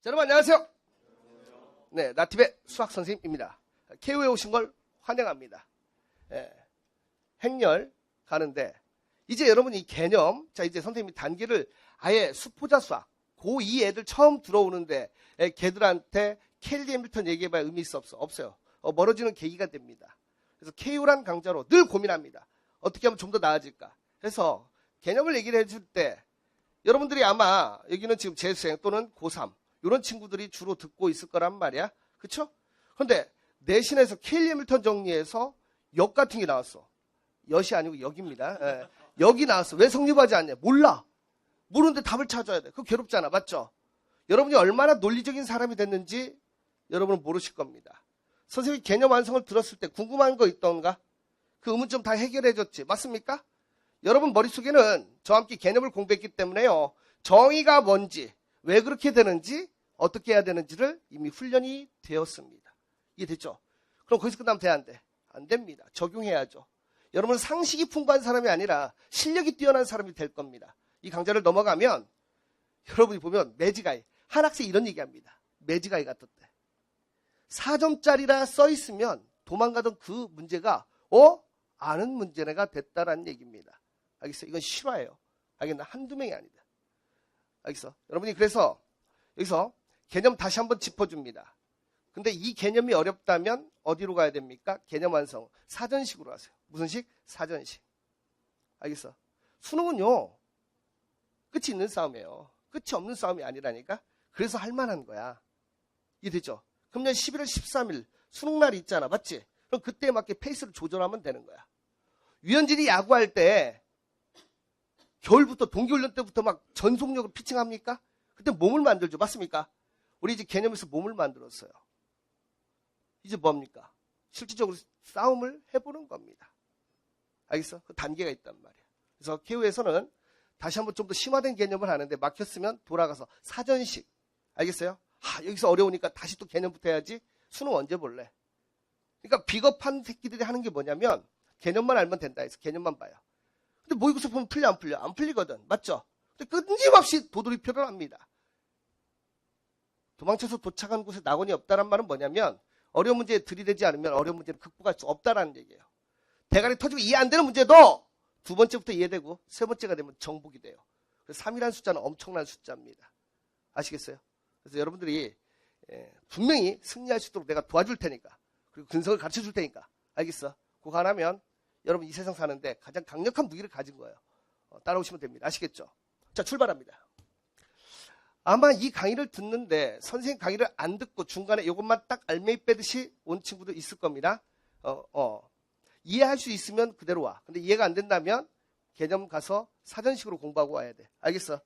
여러분 안녕하세요. 네, 나팁의 수학 선생님입니다. KU에 오신 걸 환영합니다. 행렬 가는데 이제 여러분 이 개념, 자 이제 선생님이 단계를 아예 수포자 수학 고2 애들 처음 들어오는데 걔들한테 켈리 해밀턴 얘기해봐야 의미 있어 없어요. 멀어지는 계기가 됩니다. 그래서 KU란 강좌로 늘 고민합니다. 어떻게 하면 좀 더 나아질까. 그래서 개념을 얘기를 해줄 때 여러분들이 아마 여기는 지금 재수생 또는 고3 이런 친구들이 주로 듣고 있을 거란 말이야. 그쵸? 그런데 내신에서 켈리 해밀턴 정리해서 역 같은 게 나왔어. 엿이 아니고 역입니다. 역이 나왔어. 왜 성립하지 않냐? 몰라. 모르는데 답을 찾아야 돼. 그거 괴롭잖아. 맞죠? 여러분이 얼마나 논리적인 사람이 됐는지 여러분은 모르실 겁니다. 선생님이 개념 완성을 들었을 때 궁금한 거 있던가? 그 의문점 다 해결해줬지. 맞습니까? 여러분 머릿속에는 저와 함께 개념을 공부했기 때문에요. 정의가 뭔지, 왜 그렇게 되는지, 어떻게 해야 되는지를 이미 훈련이 되었습니다. 이해됐죠? 그럼 거기서 끝나면 돼, 안 돼? 안 됩니다. 적용해야죠. 여러분은 상식이 풍부한 사람이 아니라 실력이 뛰어난 사람이 될 겁니다. 이 강좌를 넘어가면 여러분이 보면 매지가이, 한 학생이 이런 얘기합니다. 매지가이 같았대. 4점짜리라 써있으면 도망가던 그 문제가 아는 문제가 됐다라는 얘기입니다. 알겠어요? 이건 실화예요. 알겠나? 한두 명이 아니다. 알겠어? 여러분이 그래서 여기서 개념 다시 한번 짚어줍니다. 근데 이 개념이 어렵다면 어디로 가야 됩니까? 개념 완성. 사전식으로 하세요. 무슨 식? 사전식. 알겠어? 수능은요. 끝이 있는 싸움이에요. 끝이 없는 싸움이 아니라니까. 그래서 할 만한 거야. 이해되죠? 그럼 11월 13일 수능날이 있잖아. 맞지? 그럼 그때에 맞게 페이스를 조절하면 되는 거야. 유현진이 야구할 때 겨울부터 동계훈련 때부터 막 전속력을 피칭합니까? 그때 몸을 만들죠. 맞습니까? 우리 이제 개념에서 몸을 만들었어요. 이제 뭡니까? 실질적으로 싸움을 해보는 겁니다. 알겠어? 그 단계가 있단 말이야. 그래서 KU에서는 다시 한번 좀 더 심화된 개념을 하는데 막혔으면 돌아가서 사전식. 알겠어요? 여기서 어려우니까 다시 또 개념부터 해야지. 수능 언제 볼래? 그러니까 비겁한 새끼들이 하는 게 뭐냐면 개념만 알면 된다 해서 개념만 봐요. 근데 모의고사 보면 풀려 안 풀려? 안 풀리거든. 맞죠? 근데 끊임없이 도돌이표를 합니다. 도망쳐서 도착한 곳에 낙원이 없다는 말은 뭐냐면 어려운 문제에 들이대지 않으면 어려운 문제를 극복할 수 없다라는 얘기예요. 대가리 터지고 이해 안 되는 문제도 두 번째부터 이해되고 세 번째가 되면 정복이 돼요. 그래서 3이라는 숫자는 엄청난 숫자입니다. 아시겠어요? 그래서 여러분들이 분명히 승리할 수 있도록 내가 도와줄 테니까 그리고 근성을 가르쳐 줄 테니까 알겠어? 그거 하나면 여러분 이 세상 사는데 가장 강력한 무기를 가진 거예요. 따라오시면 됩니다. 아시겠죠? 자, 출발합니다. 아마 이 강의를 듣는데 선생님 강의를 안 듣고 중간에 이것만 딱 알맹이 빼듯이 온 친구도 있을 겁니다. 이해할 수 있으면 그대로 와. 근데 이해가 안 된다면 개념 가서 사전식으로 공부하고 와야 돼. 알겠어?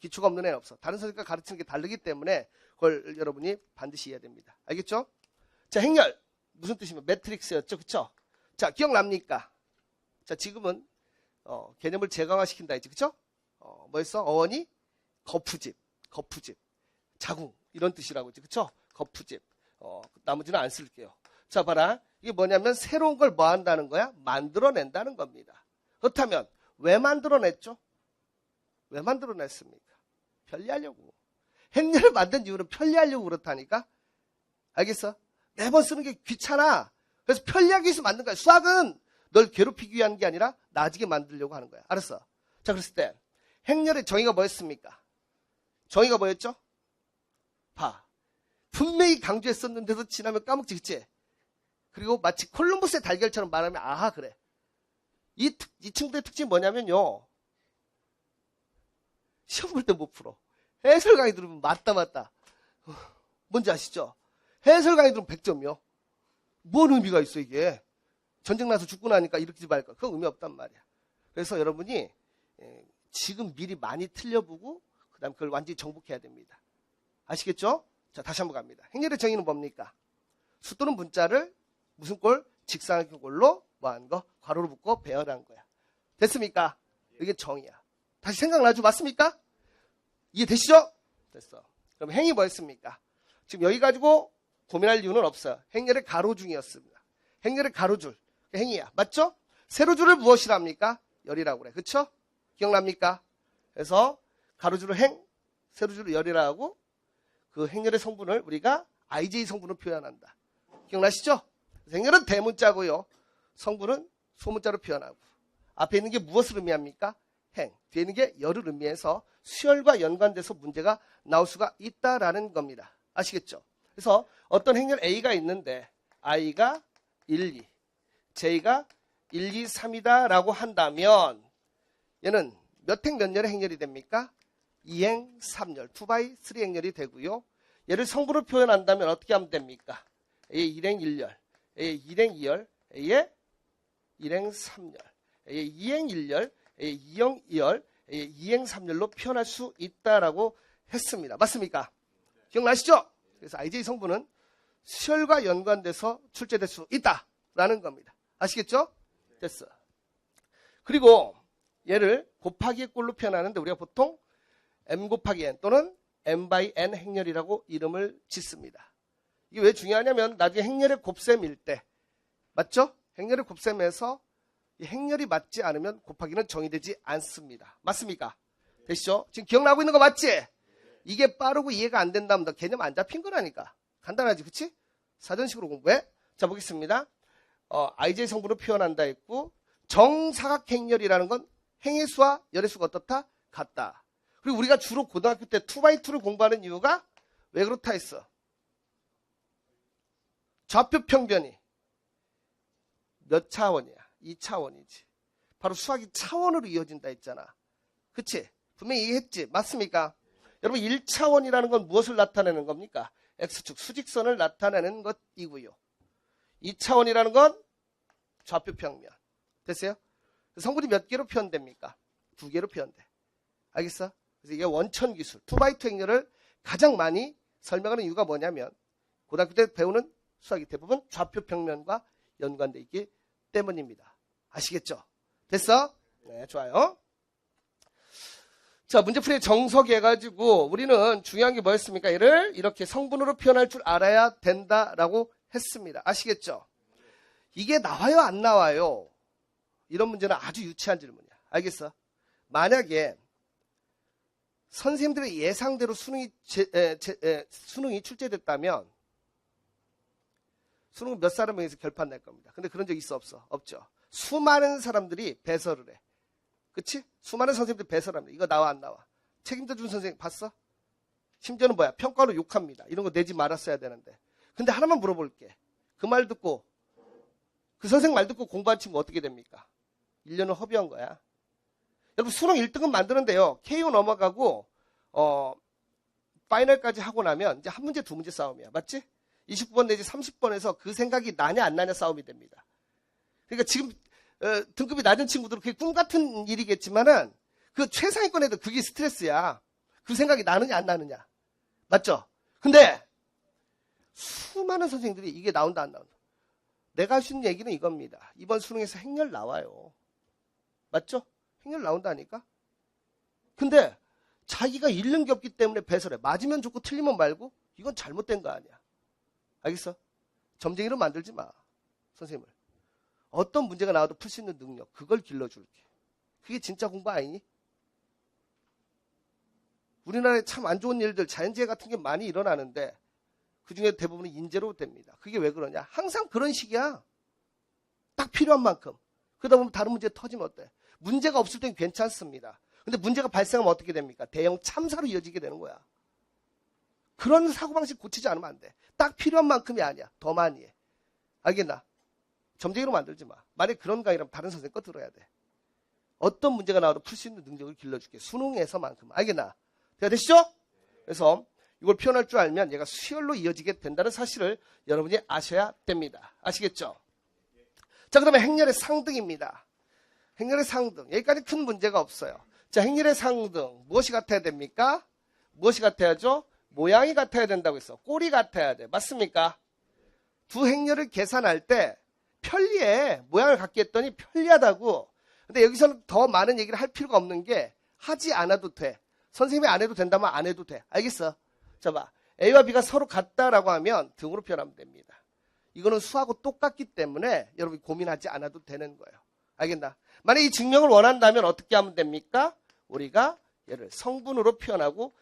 기초가 없는 애는 없어. 다른 선생님과 가르치는 게 다르기 때문에 그걸 여러분이 반드시 이해해야 됩니다. 알겠죠? 자, 행렬. 무슨 뜻이면 매트릭스였죠? 그쵸? 자, 기억납니까? 자, 지금은 개념을 제강화시킨다 했지. 그쵸? 뭐였어? 어원이 거푸집, 자궁 이런 뜻이라고 했지. 그쵸? 거푸집. 나머지는 안 쓸게요. 자, 봐라. 이게 뭐냐면 새로운 걸 뭐 한다는 거야? 만들어낸다는 겁니다. 그렇다면 왜 만들어냈죠? 왜 만들어냈습니까? 편리하려고. 행렬을 만든 이유는 편리하려고 그렇다니까? 알겠어? 매번 쓰는 게 귀찮아. 그래서 편리하기 위해서 만든 거야. 수학은 널 괴롭히기 위한 게 아니라 나아지게 만들려고 하는 거야. 알았어? 자, 그랬을 때 행렬의 정의가 뭐였습니까? 정의가 뭐였죠? 봐. 분명히 강조했었는데도 지나면 까먹지, 그치? 그리고 마치 콜럼버스의 달걀처럼 말하면 아하 그래. 이 친구들의 특징이 뭐냐면요. 시험 볼 때 못 풀어. 해설 강의 들으면 맞다. 뭔지 아시죠? 해설 강의 들으면 100점이요. 뭔 의미가 있어 이게. 전쟁 나서 죽고 나니까 일으키지 말까. 그건 의미 없단 말이야. 그래서 여러분이 지금 미리 많이 틀려보고 그 다음 그걸 완전히 정복해야 됩니다. 아시겠죠? 자, 다시 한번 갑니다. 행렬의 정의는 뭡니까? 수 또는 문자를 무슨 꼴? 직사각형꼴로 뭐한 거? 괄호로 묶고 배열한 거야. 됐습니까? 이게 정의야. 다시 생각나죠? 맞습니까? 이해되시죠? 됐어. 그럼 행이 뭐였습니까? 지금 여기 가지고 고민할 이유는 없어요. 행렬의 가로중이었습니다. 행렬의 가로줄. 행이야. 맞죠? 세로줄을 무엇이라 합니까? 열이라고 그래. 그쵸? 기억납니까? 그래서 가로줄을 행, 세로줄을 열이라 하고 그 행렬의 성분을 우리가 IJ 성분으로 표현한다. 기억나시죠? 행렬은 대문자고요. 성분은 소문자로 표현하고. 앞에 있는 게 무엇을 의미합니까? 행. 뒤에 있는 게 열을 의미해서 수열과 연관돼서 문제가 나올 수가 있다라는 겁니다. 아시겠죠? 그래서 어떤 행렬 A가 있는데 I가 1, 2, J가 1, 2, 3이다 라고 한다면 얘는 몇 행 몇 열의 행렬이 됩니까? 2행 3열, 2x3 행렬이 되고요. 얘를 성분으로 표현한다면 어떻게 하면 됩니까? A의 1행 1열, A의 2행 2열, A의 1행 3열, A의 2행 1열, A의 2행 2열, A의 2행 3열로 표현할 수 있다라고 했습니다. 맞습니까? 기억나시죠? 그래서 IJ 성분은 수열과 연관돼서 출제될 수 있다라는 겁니다. 아시겠죠? 됐어. 그리고 얘를 곱하기의 꼴로 표현하는데 우리가 보통 m 곱하기 n 또는 m by n 행렬이라고 이름을 짓습니다. 이게 왜 중요하냐면 나중에 행렬의 곱셈일 때 맞죠? 행렬의 곱셈에서 이 행렬이 맞지 않으면 곱하기는 정의되지 않습니다. 맞습니까? 되시죠? 지금 기억나고 있는 거 맞지? 이게 빠르고 이해가 안 된다면 너 개념 안 잡힌 거라니까. 간단하지, 그치? 사전식으로 공부해. 자, 보겠습니다. IJ 성분을 표현한다 했고 정사각행렬이라는 건 행의 수와 열의 수가 어떻다? 같다. 그리고 우리가 주로 고등학교 때 2x2를 공부하는 이유가 왜 그렇다 했어? 좌표 평변이 몇 차원이야? 2차원이지. 바로 수학이 차원으로 이어진다 했잖아. 그치? 분명히 얘기했지. 맞습니까? 여러분 1차원이라는 건 무엇을 나타내는 겁니까? X축 수직선을 나타내는 것이고요. 2차원이라는 건 좌표 평면. 됐어요? 성분이 몇 개로 표현됩니까? 2개로 표현돼. 알겠어? 그래서 이게 원천기술 2x2 행렬을 가장 많이 설명하는 이유가 뭐냐면 고등학교 때 배우는 수학이 대부분 좌표 평면과 연관되어 있기 때문입니다. 아시겠죠? 됐어? 네, 좋아요. 자, 문제풀이의 정석이 해가지고 우리는 중요한 게 뭐였습니까? 얘를 이렇게 성분으로 표현할 줄 알아야 된다라고 했습니다. 아시겠죠? 이게 나와요, 안 나와요? 이런 문제는 아주 유치한 질문이야. 알겠어? 만약에 선생님들의 예상대로 수능이 출제됐다면 수능은 몇 사람에게서 결판 날 겁니다. 근데 그런 적 있어, 없어? 없죠. 수많은 사람들이 배설을 해. 그치? 수많은 선생님들이 배설을 합니다. 이거 나와, 안 나와? 책임져 준 선생님 봤어? 심지어는 뭐야? 평가로 욕합니다. 이런 거 내지 말았어야 되는데. 근데 하나만 물어볼게. 그 말 듣고 그 선생님 말 듣고 공부한 친구 어떻게 됩니까? 1년을 허비한 거야. 여러분 수능 1등급 만드는데요. KO 넘어가고 파이널까지 하고 나면 이제 한 문제 두 문제 싸움이야. 맞지? 29번 내지 30번에서 그 생각이 나냐 안 나냐 싸움이 됩니다. 그러니까 지금 등급이 낮은 친구들은 그게 꿈 같은 일이겠지만은 그 최상위권 애들 그게 스트레스야. 그 생각이 나느냐 안 나느냐. 맞죠? 근데 수많은 선생님들이 이게 나온다 안 나온다. 내가 할 수 있는 얘기는 이겁니다. 이번 수능에서 행렬 나와요. 맞죠? 행렬 나온다니까? 근데 자기가 잃는 게 없기 때문에 배설해. 맞으면 좋고 틀리면 말고 이건 잘못된 거 아니야. 알겠어? 점쟁이로 만들지 마. 선생님을. 어떤 문제가 나와도 풀 수 있는 능력. 그걸 길러줄게. 그게 진짜 공부 아니니? 우리나라에 참 안 좋은 일들, 자연재해 같은 게 많이 일어나는데 그중에 대부분은 인재로 됩니다. 그게 왜 그러냐? 항상 그런 식이야. 딱 필요한 만큼. 그러다 보면 다른 문제 터지면 어때? 문제가 없을 땐 괜찮습니다. 근데 문제가 발생하면 어떻게 됩니까? 대형 참사로 이어지게 되는 거야. 그런 사고방식 고치지 않으면 안 돼. 딱 필요한 만큼이 아니야. 더 많이 해. 알겠나? 점쟁이로 만들지 마. 만약에 그런 강의라면 다른 선생님 거 들어야 돼. 어떤 문제가 나와도 풀 수 있는 능력을 길러줄게. 수능에서만큼. 알겠나? 대화 되시죠? 그래서 이걸 표현할 줄 알면 얘가 수열로 이어지게 된다는 사실을 여러분이 아셔야 됩니다. 아시겠죠? 자, 그러면 행렬의 상등입니다. 행렬의 상등. 여기까지 큰 문제가 없어요. 자, 행렬의 상등. 무엇이 같아야 됩니까? 무엇이 같아야죠? 모양이 같아야 된다고 했어. 꼴이 같아야 돼. 맞습니까? 두 행렬을 계산할 때 편리해. 모양을 갖게 했더니 편리하다고. 근데 여기서는 더 많은 얘기를 할 필요가 없는 게 하지 않아도 돼. 선생님이 안 해도 된다면 안 해도 돼. 알겠어? 자, 봐. A와 B가 서로 같다라고 하면 등으로 표현하면 됩니다. 이거는 수하고 똑같기 때문에 여러분이 고민하지 않아도 되는 거예요. 알겠나? 만약에 이 증명을 원한다면 어떻게 하면 됩니까? 우리가 얘를 성분으로 표현하고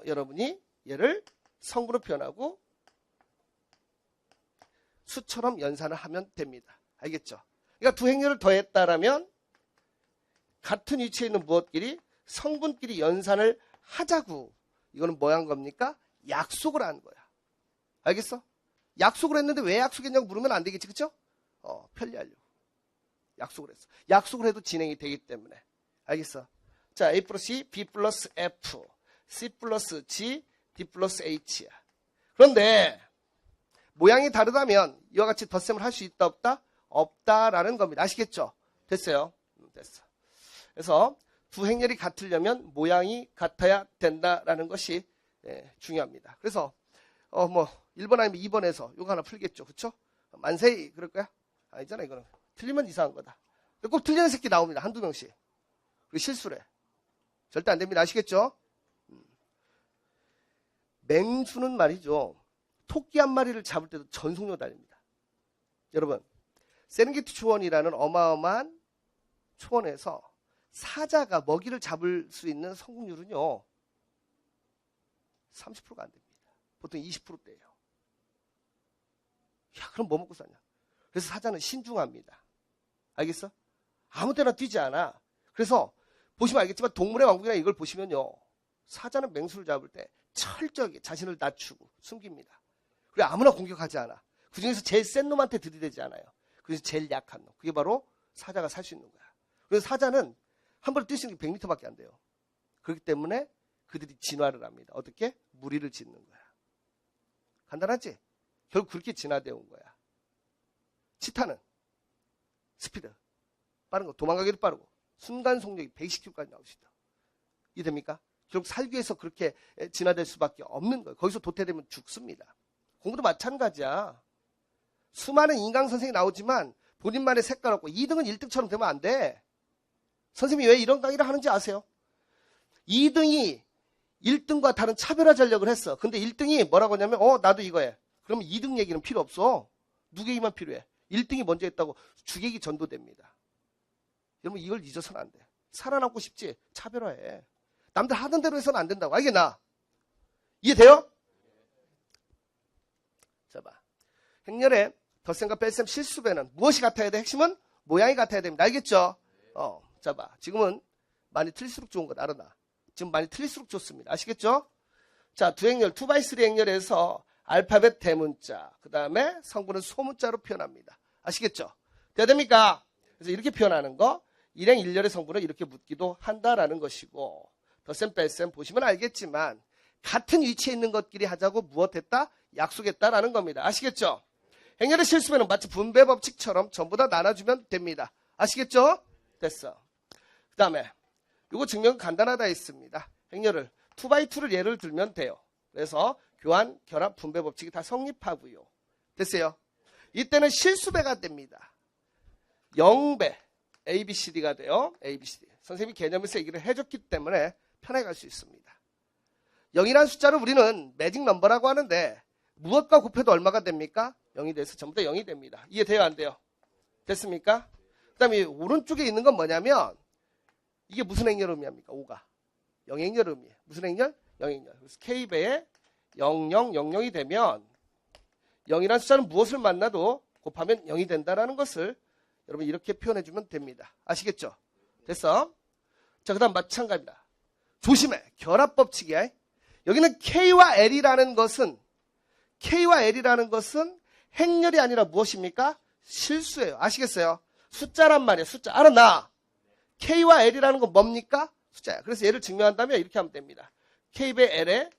여러분이 얘를 성분을 표현하고 수처럼 연산을 하면 됩니다. 알겠죠? 그러니까 두 행렬을 더했다라면 같은 위치에 있는 무엇끼리 성분끼리 연산을 하자고. 이거는 뭐 한 겁니까? 약속을 한 거야. 알겠어? 약속을 했는데 왜 약속했냐고 물으면 안 되겠지. 그쵸? 편리하려고. 약속을 했어. 약속을 해도 진행이 되기 때문에. 알겠어? 자, A 플러스 C, B 플러스 F, C 플러스 G, D 플러스 H야. 그런데 모양이 다르다면 이와 같이 덧셈을 할 수 있다 없다? 없다라는 겁니다. 아시겠죠? 됐어요. 됐어. 그래서 두 행렬이 같으려면 모양이 같아야 된다라는 것이 중요합니다. 그래서 1번 아니면 2번에서 이거 하나 풀겠죠. 그쵸? 만세히 그럴 거야? 아니잖아. 이거는 틀리면 이상한 거다. 꼭 틀리는 새끼 나옵니다. 한두 명씩. 그리고 실수래. 절대 안 됩니다. 아시겠죠? 맹수는 말이죠. 토끼 한 마리를 잡을 때도 전속력 달립니다. 여러분, 세렝게티 초원이라는 어마어마한 초원에서 사자가 먹이를 잡을 수 있는 성공률은요, 30%가 안 됩니다. 보통 20%대예요. 야, 그럼 뭐 먹고 사냐? 그래서 사자는 신중합니다. 알겠어? 아무 때나 뛰지 않아. 그래서 보시면 알겠지만 동물의 왕국이나 이걸 보시면요, 사자는 맹수를 잡을 때 철저하게 자신을 낮추고 숨깁니다. 그리고 아무나 공격하지 않아. 그 중에서 제일 센 놈한테 들이대지 않아요. 그래서 제일 약한 놈. 그게 바로 사자가 살 수 있는 거야. 그래서 사자는 한 번에 뛸 수 있는 게 100m밖에 안 돼요. 그렇기 때문에 그들이 진화를 합니다. 어떻게? 무리를 짓는 거야. 간단하지? 결국 그렇게 진화되어 온 거야. 치타는 스피드, 빠른 거, 도망가기도 빠르고 순간 속력이 120km까지 나올 수 있다. 이해됩니까? 결국 살기 위해서 그렇게 진화될 수밖에 없는 거예요. 거기서 도태되면 죽습니다. 공부도 마찬가지야. 수많은 인강 선생님이 나오지만 본인만의 색깔 없고 2등은 1등처럼 되면 안 돼. 선생님이 왜 이런 강의를 하는지 아세요? 2등이 1등과 다른 차별화 전략을 했어. 근데 1등이 뭐라고 하냐면 나도 이거 해. 그러면 2등 얘기는 필요 없어. 누계기만 필요해. 1등이 먼저 했다고 주객이 전도됩니다. 여러분 이걸 잊어서는 안 돼. 살아남고 싶지? 차별화해. 남들 하던 대로 해서는 안 된다고. 알겠나? 이해돼요? 자 봐. 행렬의 덧셈과 뺄셈 실수배는 무엇이 같아야 돼? 핵심은 모양이 같아야 됩니다. 알겠죠? 자 봐. 지금은 많이 틀릴수록 좋은 것 알아나. 지금 많이 틀릴수록 좋습니다. 아시겠죠? 자, 두 행렬, 2x3 행렬에서 알파벳 대문자, 그 다음에 성분은 소문자로 표현합니다. 아시겠죠? 돼야 됩니까? 그래서 이렇게 표현하는 거, 일행 일렬의 성분을 이렇게 묻기도 한다라는 것이고, 덧셈 뺄셈 보시면 알겠지만 같은 위치에 있는 것끼리 하자고 무엇했다? 약속했다라는 겁니다. 아시겠죠? 행렬의 실수면은 마치 분배 법칙처럼 전부 다 나눠주면 됩니다. 아시겠죠? 됐어. 그 다음에 이거 증명 간단하다 했습니다. 행렬을 2x2를 예를 들면 돼요. 그래서 교환, 결합, 분배 법칙이 다 성립하고요. 됐어요? 이때는 실수배가 됩니다. 0배 ABCD가 돼요. ABCD. 선생님이 개념에서 얘기를 해줬기 때문에 편하게 갈 수 있습니다. 0이라는 숫자를 우리는 매직 넘버라고 하는데 무엇과 곱해도 얼마가 됩니까? 0이 돼서 전부 다 0이 됩니다. 이해돼요? 안 돼요? 됐습니까? 그 다음에 오른쪽에 있는 건 뭐냐면 이게 무슨 행렬 의미합니까? 5가. 0행렬 의미해. 무슨 행렬? 0행렬. 그래서 K배에 0000이 되면 0이라는 숫자는 무엇을 만나도 곱하면 0이 된다는 것을 여러분 이렇게 표현해주면 됩니다. 아시겠죠? 됐어? 자, 그 다음 마찬가지입니다. 조심해. 결합법칙이야. 여기는 K와 L이라는 것은 행렬이 아니라 무엇입니까? 실수예요. 아시겠어요? 숫자란 말이에요. 숫자. 알아나? K와 L이라는 건 뭡니까? 숫자야. 그래서 얘를 증명한다면 이렇게 하면 됩니다. K배 L에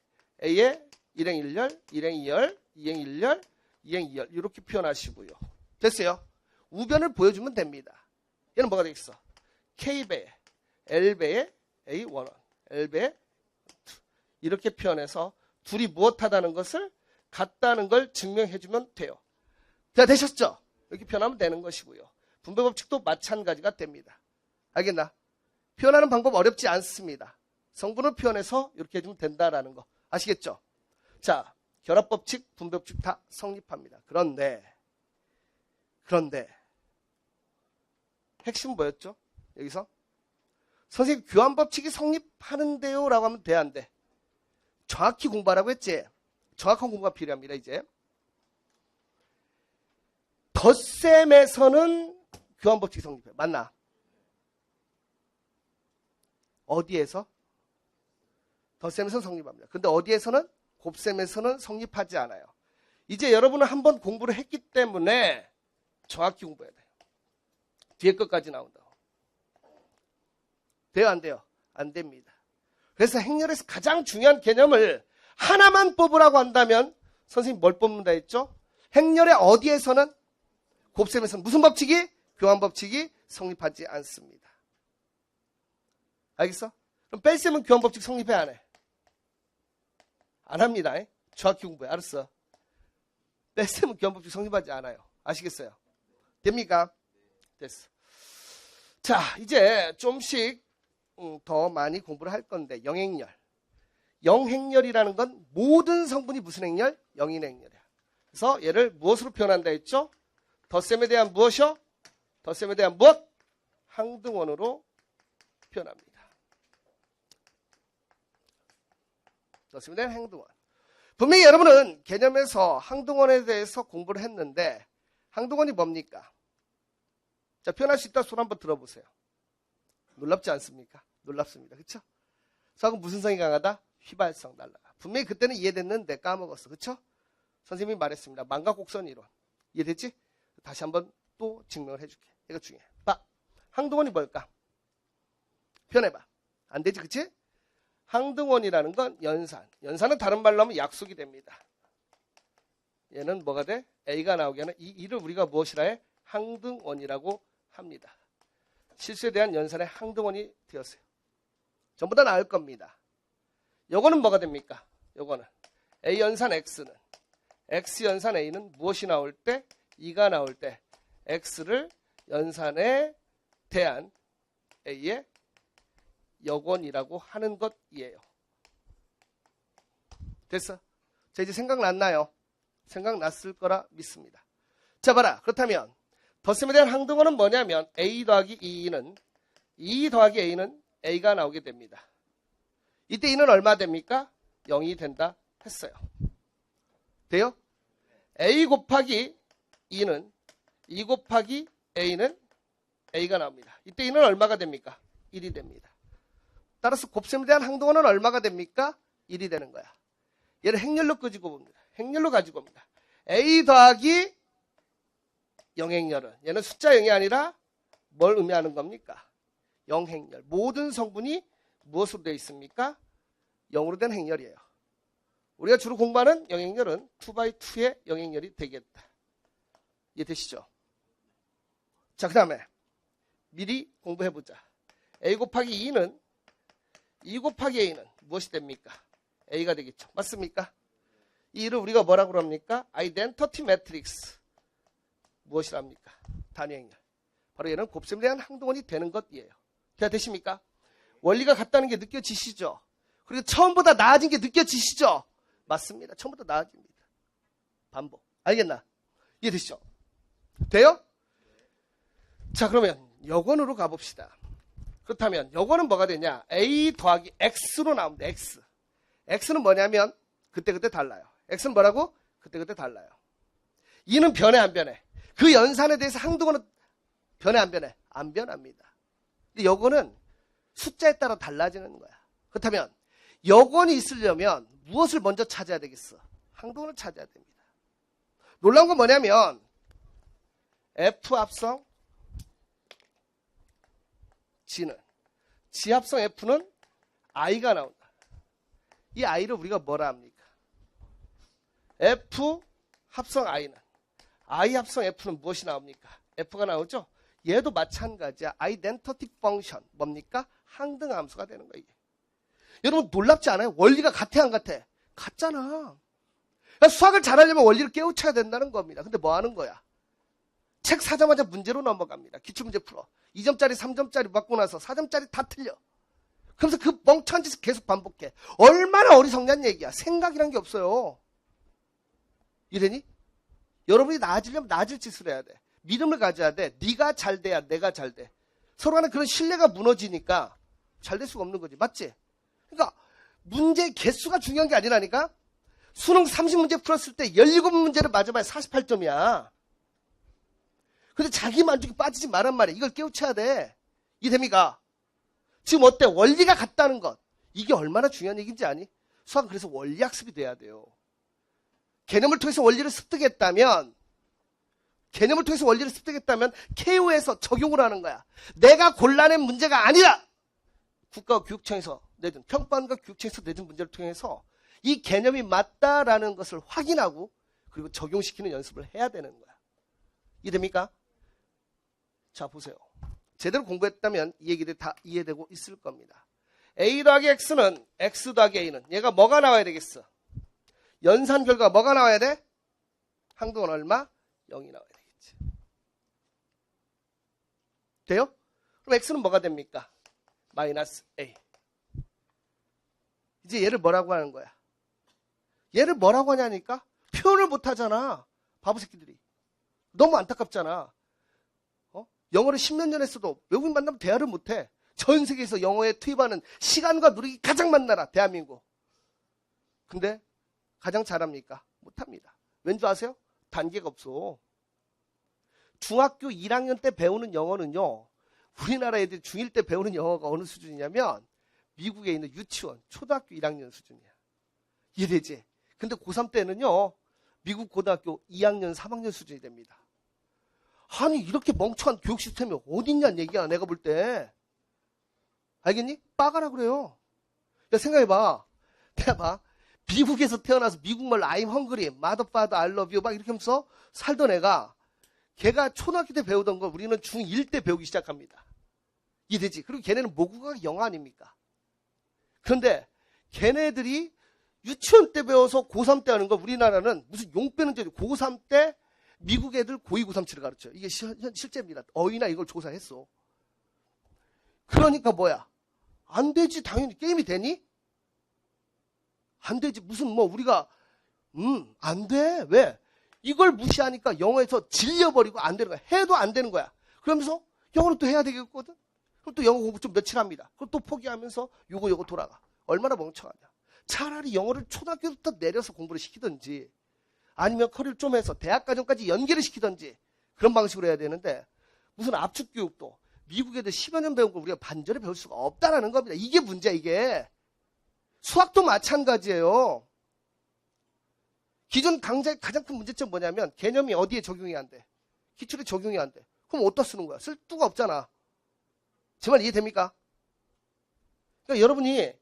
A에 1행 1열, 1행 2열, 2행 1열, 2행 2열 이렇게 표현하시고요. 됐어요? 우변을 보여주면 됩니다. 얘는 뭐가 되겠어? K배에 L배에 A1, L배에 2 이렇게 표현해서 둘이 무엇하다는 것을 같다는 걸 증명해주면 돼요. 자, 되셨죠? 이렇게 표현하면 되는 것이고요. 분배법칙도 마찬가지가 됩니다. 알겠나? 표현하는 방법 어렵지 않습니다. 성분을 표현해서 이렇게 해주면 된다라는 거. 아시겠죠? 자, 결합법칙, 분배법칙 다 성립합니다. 그런데 핵심은 뭐였죠? 여기서 선생님 교환법칙이 성립하는데요 라고 하면 돼 안 돼? 정확히 공부하라고 했지? 정확한 공부가 필요합니다. 이제 덧셈에서는 교환법칙 성립해. 맞나? 어디에서? 덧셈에서는 성립합니다. 근데 어디에서는? 곱셈에서는 성립하지 않아요. 이제 여러분은 한번 공부를 했기 때문에 정확히 공부해야 돼요. 뒤에 것까지 나온다고. 돼요, 안 돼요? 안 됩니다. 그래서 행렬에서 가장 중요한 개념을 하나만 뽑으라고 한다면 선생님 뭘 뽑는다 했죠? 행렬의 어디에서는? 곱셈에서는 무슨 법칙이? 교환법칙이 성립하지 않습니다. 알겠어? 그럼 뺄셈은 교환법칙 성립해 안 해? 안 합니다. 정확히 공부해. 알았어? 뺄셈은 교환법칙 성립하지 않아요. 아시겠어요? 됩니까? 됐어. 자, 이제 좀씩 더 많이 공부를 할 건데 영행렬. 영행렬이라는 건 모든 성분이 무슨 행렬? 영인의 행렬이야. 그래서 얘를 무엇으로 표현한다 했죠? 덧셈에 대한 무엇이요? 덧셈에 대한 무엇? 항등원으로 표현합니다. 덧셈에 대한 항등원. 분명히 여러분은 개념에서 항등원에 대해서 공부를 했는데 항등원이 뭡니까? 자, 표현할 수 있다 손 한번 들어보세요. 놀랍지 않습니까? 놀랍습니다. 그렇죠? 그럼 무슨 성이 강하다? 휘발성 날라가. 분명히 그때는 이해됐는데 까먹었어. 그렇죠? 선생님이 말했습니다. 망각곡선 이론. 이해됐지? 다시 한번 또 증명을 해줄게. 이거 중요해. 봐. 항등원이 뭘까? 표현해봐. 안 되지, 그치? 항등원이라는 건 연산. 연산은 다른 말로 하면 약속이 됩니다. 얘는 뭐가 돼? A가 나오게 하는 이 이를 우리가 무엇이라 해? 항등원이라고 합니다. 실수에 대한 연산의 항등원이 되었어요. 전부 다 나올 겁니다. 요거는 뭐가 됩니까? 요거는 A 연산 X는 X 연산 A는 무엇이 나올 때? 2가 나올 때 X를 연산에 대한 A의 역원이라고 하는 것이에요. 됐어? 자, 이제 생각났나요? 생각났을 거라 믿습니다. 자, 봐라. 그렇다면 덧셈에 대한 항등원은 뭐냐면 A 더하기 2는 2 더하기 A는 A가 나오게 됩니다. 이때 2는 얼마 됩니까? 0이 된다 했어요. 돼요? A 곱하기 2는 2 곱하기 A는 A가 나옵니다. 이때 2는 얼마가 됩니까? 1이 됩니다. 따라서 곱셈에 대한 항등원은 얼마가 됩니까? 1이 되는 거야. 얘를 행렬로 가지고 봅니다. 행렬로 가지고 옵니다. A 더하기 영행렬은 얘는 숫자 0이 아니라 뭘 의미하는 겁니까? 영행렬. 모든 성분이 무엇으로 되어 있습니까? 0으로 된 행렬이에요. 우리가 주로 공부하는 영행렬은 2x2의 영행렬이 되겠다. 이해되시죠? 자, 그 다음에 미리 공부해보자. A 곱하기 2는 2 곱하기 A는 무엇이 됩니까? A가 되겠죠. 맞습니까? 이를 우리가 뭐라고 합니까? 아이덴티티 매트릭스. 무엇이랍니까? 단위행렬. 바로 얘는 곱셈에 대한 항등원이 되는 것이에요. 자, 되십니까? 원리가 같다는 게 느껴지시죠? 그리고 처음보다 나아진 게 느껴지시죠? 맞습니다. 처음보다 나아집니다. 반복. 알겠나? 이해되시죠? 돼요? 자, 그러면 역원으로 가봅시다. 그렇다면 역원은 뭐가 되냐? A 더하기 X로 나옵니다. X. X는 뭐냐면 그때그때 달라요. X는 뭐라고? 그때그때 달라요. 2는 변해 안 변해? 그 연산에 대해서 항등원은 변해 안 변해? 안 변합니다. 근데 역원은 숫자에 따라 달라지는 거야. 그렇다면 역원이 있으려면 무엇을 먼저 찾아야 되겠어? 항등원을 찾아야 됩니다. 놀라운 건 뭐냐면 F 합성 G는 G합성 F는 I가 나온다. 이 I를 우리가 뭐라 합니까? F 합성 I는 I 합성 F는 무엇이 나옵니까? F가 나오죠? 얘도 마찬가지야. 아이덴티티 펑션 뭡니까? 항등함수가 되는 거예요. 이게. 여러분 놀랍지 않아요? 원리가 같아 안 같아? 같잖아. 그러니까 수학을 잘하려면 원리를 깨우쳐야 된다는 겁니다. 근데 뭐 하는 거야? 책 사자마자 문제로 넘어갑니다. 기출문제 풀어. 2점짜리 3점짜리 맞고 나서 4점짜리 다 틀려. 그러면서 그 멍청한 짓을 계속 반복해. 얼마나 어리석냐는 얘기야. 생각이란 게 없어요. 이래니? 여러분이 나아지려면 나아질 짓을 해야 돼. 믿음을 가져야 돼. 네가 잘 돼야 내가 잘 돼. 서로 간에 그런 신뢰가 무너지니까 잘 될 수가 없는 거지. 맞지? 그러니까 문제의 개수가 중요한 게 아니라니까. 수능 30문제 풀었을 때 17문제를 맞아봐야 48점이야. 근데 자기 만족이 빠지지 말란 말이야. 이걸 깨우쳐야 돼. 이해됩니까? 지금 어때? 원리가 같다는 것. 이게 얼마나 중요한 얘기인지 아니? 수학은 그래서 원리 학습이 돼야 돼요. 개념을 통해서 원리를 습득했다면 KO에서 적용을 하는 거야. 내가 골라낸 문제가 아니라 국가교육청에서 내준, 평가원과 교육청에서 내준 문제를 통해서 이 개념이 맞다라는 것을 확인하고 그리고 적용시키는 연습을 해야 되는 거야. 이해됩니까? 자, 보세요. 제대로 공부했다면 이 얘기들 다 이해되고 있을 겁니다. A 더하기 X는 X 더하기 A는 얘가 뭐가 나와야 되겠어? 연산 결과 뭐가 나와야 돼? 항동은 얼마? 0이 나와야 되겠지. 돼요? 그럼 X는 뭐가 됩니까? 마이너스 A. 이제 얘를 뭐라고 하는 거야? 얘를 뭐라고 하냐니까? 표현을 못 하잖아. 바보 새끼들이. 너무 안타깝잖아. 영어를 10몇 년 했어도 외국인 만나면 대화를 못 해. 전 세계에서 영어에 투입하는 시간과 노력이 가장 많은 나라, 대한민국. 근데 가장 잘합니까? 못합니다. 왠 줄 아세요? 단계가 없어. 중학교 1학년 때 배우는 영어는요, 우리나라 애들이 중1 때 배우는 영어가 어느 수준이냐면 미국에 있는 유치원, 초등학교 1학년 수준이야. 이해되지? 근데 고3 때는요, 미국 고등학교 2학년, 3학년 수준이 됩니다. 아니, 이렇게 멍청한 교육 시스템이 어딨냐는 얘기야, 내가 볼 때. 알겠니? 빠가라 그래요. 야, 생각해봐. 내가 봐. 미국에서 태어나서 미국말로 I'm hungry, mother, father, I love you 막 이렇게 하면서 살던 애가 걔가 초등학교 때 배우던 걸 우리는 중1 때 배우기 시작합니다. 이해되지? 그리고 걔네는 모국어가 영어 아닙니까? 그런데 걔네들이 유치원 때 배워서 고3 때 하는 거 우리나라는 무슨 용 빼는 줄 고3 때 미국 애들 고2, 고3치를 가르쳐요. 이게 실제입니다. 어이나 이걸 조사했어. 그러니까 뭐야? 안 되지. 당연히 게임이 되니? 안 되지. 무슨 뭐 우리가 안 돼. 왜? 이걸 무시하니까 영어에서 질려버리고 안 되는 거야. 해도 안 되는 거야. 그러면서 영어는 또 해야 되겠거든. 그럼 또 영어 공부 좀 며칠 합니다. 그럼 또 포기하면서 요거 돌아가. 얼마나 멍청하냐. 차라리 영어를 초등학교부터 내려서 공부를 시키든지 아니면 커리를 좀 해서 대학 과정까지 연계를 시키든지 그런 방식으로 해야 되는데 무슨 압축 교육도 미국 애들 10여 년 배운 걸 우리가 반절에 배울 수가 없다라는 겁니다. 이게 문제야, 이게. 수학도 마찬가지예요. 기존 강좌의 가장 큰 문제점 뭐냐면 개념이 어디에 적용이 안 돼? 기출에 적용이 안 돼. 그럼 어디다 쓰는 거야? 쓸 데가 없잖아. 제 말 이해됩니까? 그러니까 여러분이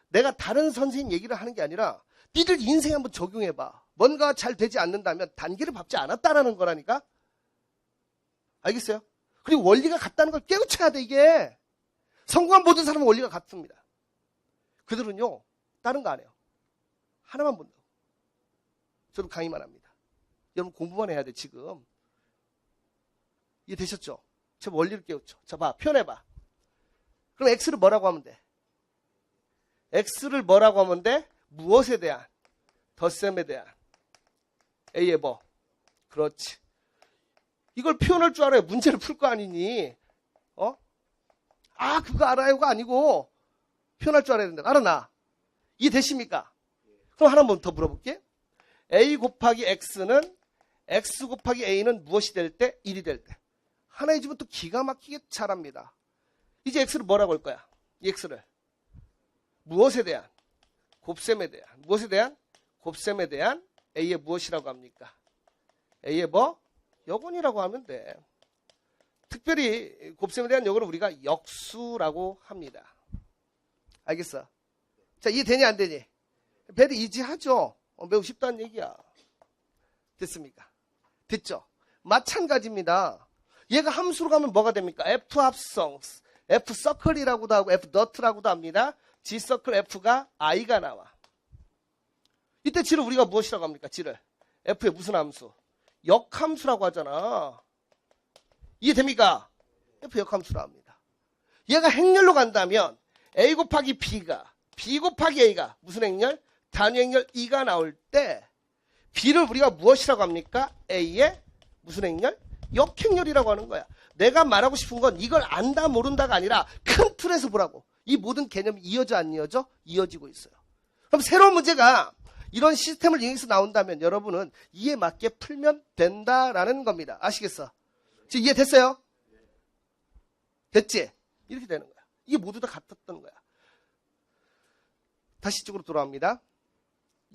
내가 다른 선생님 얘기를 하는 게 아니라 니들 인생에 한번 적용해봐. 뭔가 잘 되지 않는다면 단계를 밟지 않았다라는 거라니까? 알겠어요? 그리고 원리가 같다는 걸 깨우쳐야 돼, 이게. 성공한 모든 사람은 원리가 같습니다. 그들은요, 다른 거 안 해요. 하나만 본다고. 저도 강의만 합니다. 여러분 공부만 해야 돼, 지금. 이해되셨죠? 제 원리를 깨우쳐. 자, 봐. 표현해봐. 그럼 X를 뭐라고 하면 돼? X를 뭐라고 하면 돼? 무엇에 대한? 덧셈에 대한. A의 뭐? 그렇지. 이걸 표현할 줄 알아요. 문제를 풀 거 아니니. 그거 알아요가 아니고 표현할 줄 알아야 된다. 알아나? 이해되십니까? 그럼 하나 더 물어볼게. A 곱하기 X는 X 곱하기 A는 무엇이 될 때? 1이 될 때. 하나의 집은 또 기가 막히게 잘합니다. 이제 X를 뭐라고 할 거야? 이 X를. 무엇에 대한? 곱셈에 대한. 무엇에 대한? 곱셈에 대한 A의 무엇이라고 합니까? A의 뭐? 역원이라고 하면 돼. 특별히 곱셈에 대한 역원을 우리가 역수라고 합니다. 알겠어? 자, 이해되니 안 되니? 베리 이지하죠? 매우 쉽다는 얘기야. 됐습니까? 됐죠? 마찬가지입니다. 얘가 함수로 가면 뭐가 됩니까? F 합성, F 서클이라고도 하고 F 너트라고도 합니다. G 서클 F가 I가 나와. 이때 G를 우리가 무엇이라고 합니까? G를. F의 무슨 함수? 역함수라고 하잖아. 이해됩니까? F 역함수라고 합니다. 얘가 행렬로 간다면 A 곱하기 B가 B 곱하기 A가 무슨 행렬? 단위행렬 2가 나올 때 B를 우리가 무엇이라고 합니까? A의 무슨 행렬? 역행렬이라고 하는 거야. 내가 말하고 싶은 건 이걸 안다 모른다가 아니라 큰 틀에서 보라고. 이 모든 개념이 이어져 안 이어져? 이어지고 있어요. 그럼 새로운 문제가 이런 시스템을 이용해서 나온다면 여러분은 이에 맞게 풀면 된다라는 겁니다. 아시겠어? 지금 이해됐어요? 됐지? 이렇게 되는 거야. 이게 모두 다 같았던 거야. 다시 쪽으로 돌아옵니다.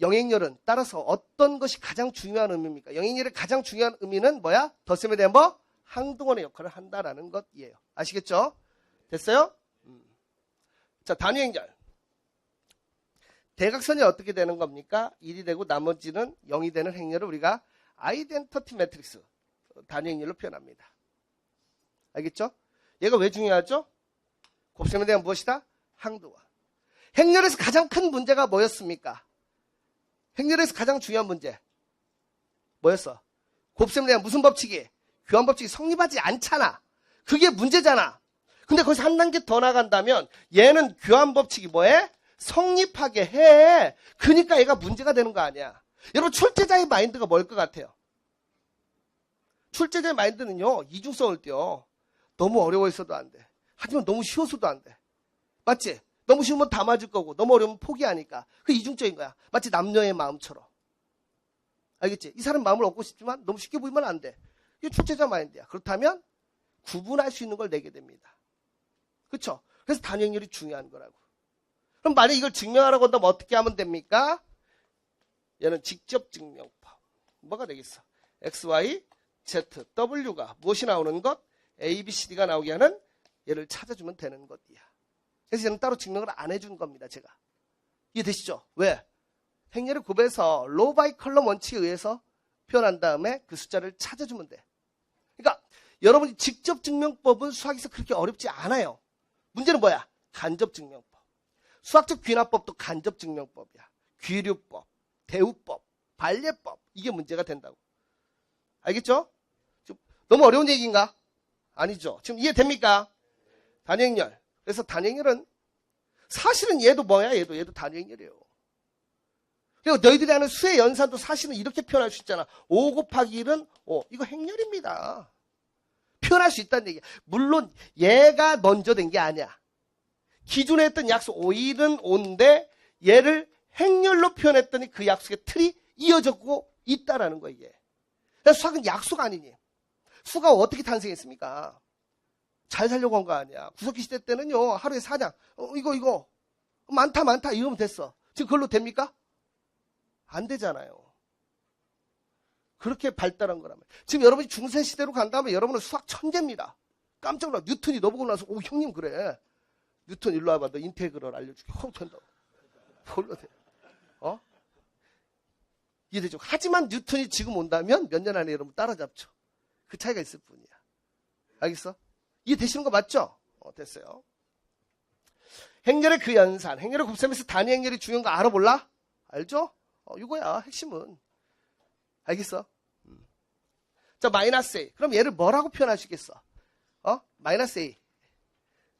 영행렬은 따라서 어떤 것이 가장 중요한 의미입니까? 영행렬의 가장 중요한 의미는 뭐야? 덧셈에 대한 뭐? 항등원의 역할을 한다라는 것이에요. 아시겠죠? 됐어요? 자, 단위행렬. 대각선이 어떻게 되는 겁니까? 1이 되고 나머지는 0이 되는 행렬을 우리가 아이덴티티 매트릭스, 단위행렬로 표현합니다. 알겠죠? 얘가 왜 중요하죠? 곱셈에 대한 무엇이다? 항등원. 행렬에서 가장 큰 문제가 뭐였습니까? 행렬에서 가장 중요한 문제 뭐였어? 곱셈에 대한 무슨 법칙이? 교환법칙이 성립하지 않잖아. 그게 문제잖아. 근데 거기서 한 단계 더 나간다면 얘는 교환법칙이 뭐해? 성립하게 해. 그러니까 얘가 문제가 되는 거 아니야. 여러분 출제자의 마인드가 뭘 것 같아요? 출제자의 마인드는요. 이중성을 띄어. 너무 어려워서도 안 돼. 하지만 너무 쉬워서도 안 돼. 맞지? 너무 쉬우면 다 맞을 거고 너무 어려우면 포기하니까. 그게 이중적인 거야. 마치 남녀의 마음처럼. 알겠지? 이 사람 마음을 얻고 싶지만 너무 쉽게 보이면 안 돼. 이게 출제자 마인드야. 그렇다면 구분할 수 있는 걸 내게 됩니다. 그렇죠? 그래서 단위행렬이 중요한 거라고. 그럼 만약 이걸 증명하라고 한다면 어떻게 하면 됩니까? 얘는 직접 증명법. 뭐가 되겠어? X, Y, Z, W가 무엇이 나오는 것? A, B, C, D가 나오게 하는 얘를 찾아주면 되는 것이야. 그래서 얘는 따로 증명을 안 해준 겁니다. 제가. 이해되시죠? 왜? 행렬을 곱해서 로우 바이 컬럼 원칙에 의해서 표현한 다음에 그 숫자를 찾아주면 돼. 그러니까 여러분이 직접 증명법은 수학에서 그렇게 어렵지 않아요. 문제는 뭐야? 간접 증명법. 수학적 귀납법도 간접 증명법이야. 귀류법, 대우법, 반례법. 이게 문제가 된다고. 알겠죠? 너무 어려운 얘기인가? 아니죠. 지금 이해됩니까? 단위행렬. 그래서 단위행렬은 사실은 얘도 뭐야? 얘도 단위행렬이에요. 그리고 너희들이 하는 수의 연산도 사실은 이렇게 표현할 수 있잖아. 5 곱하기 1은 5. 이거 행렬입니다. 표현할 수 있다는 얘기야. 물론 얘가 먼저 된 게 아니야. 기존에 했던 약속 5일은 5인데 얘를 행렬로 표현했더니 그 약속의 틀이 이어졌고 있다라는 거야 이게. 그래서 수학은 약속 아니니. 수가 어떻게 탄생했습니까? 잘 살려고 한 거 아니야. 구석기 시대 때는요. 하루에 4장. 이거. 많다. 이러면 됐어. 지금 그걸로 됩니까? 안 되잖아요. 그렇게 발달한 거라면. 지금 여러분이 중세 시대로 간다면 여러분은 수학 천재입니다. 깜짝 놀라. 뉴턴이 너보고 나서 형님 그래. 뉴턴 일로 와봐. 너 인테그럴 알려줄게. 된다고. 뭘로 돼? 이해되죠? 하지만 뉴턴이 지금 온다면 몇 년 안에 여러분 따라잡죠. 그 차이가 있을 뿐이야. 알겠어? 이해되시는 거 맞죠? 됐어요. 행렬의 그 연산. 행렬의 곱셈에서 단위 행렬이 중요한 거 알아볼라? 알죠? 이거야. 핵심은. 알겠어? 자, 마이너스 A. 그럼 얘를 뭐라고 표현할 수 있겠어? 마이너스 A.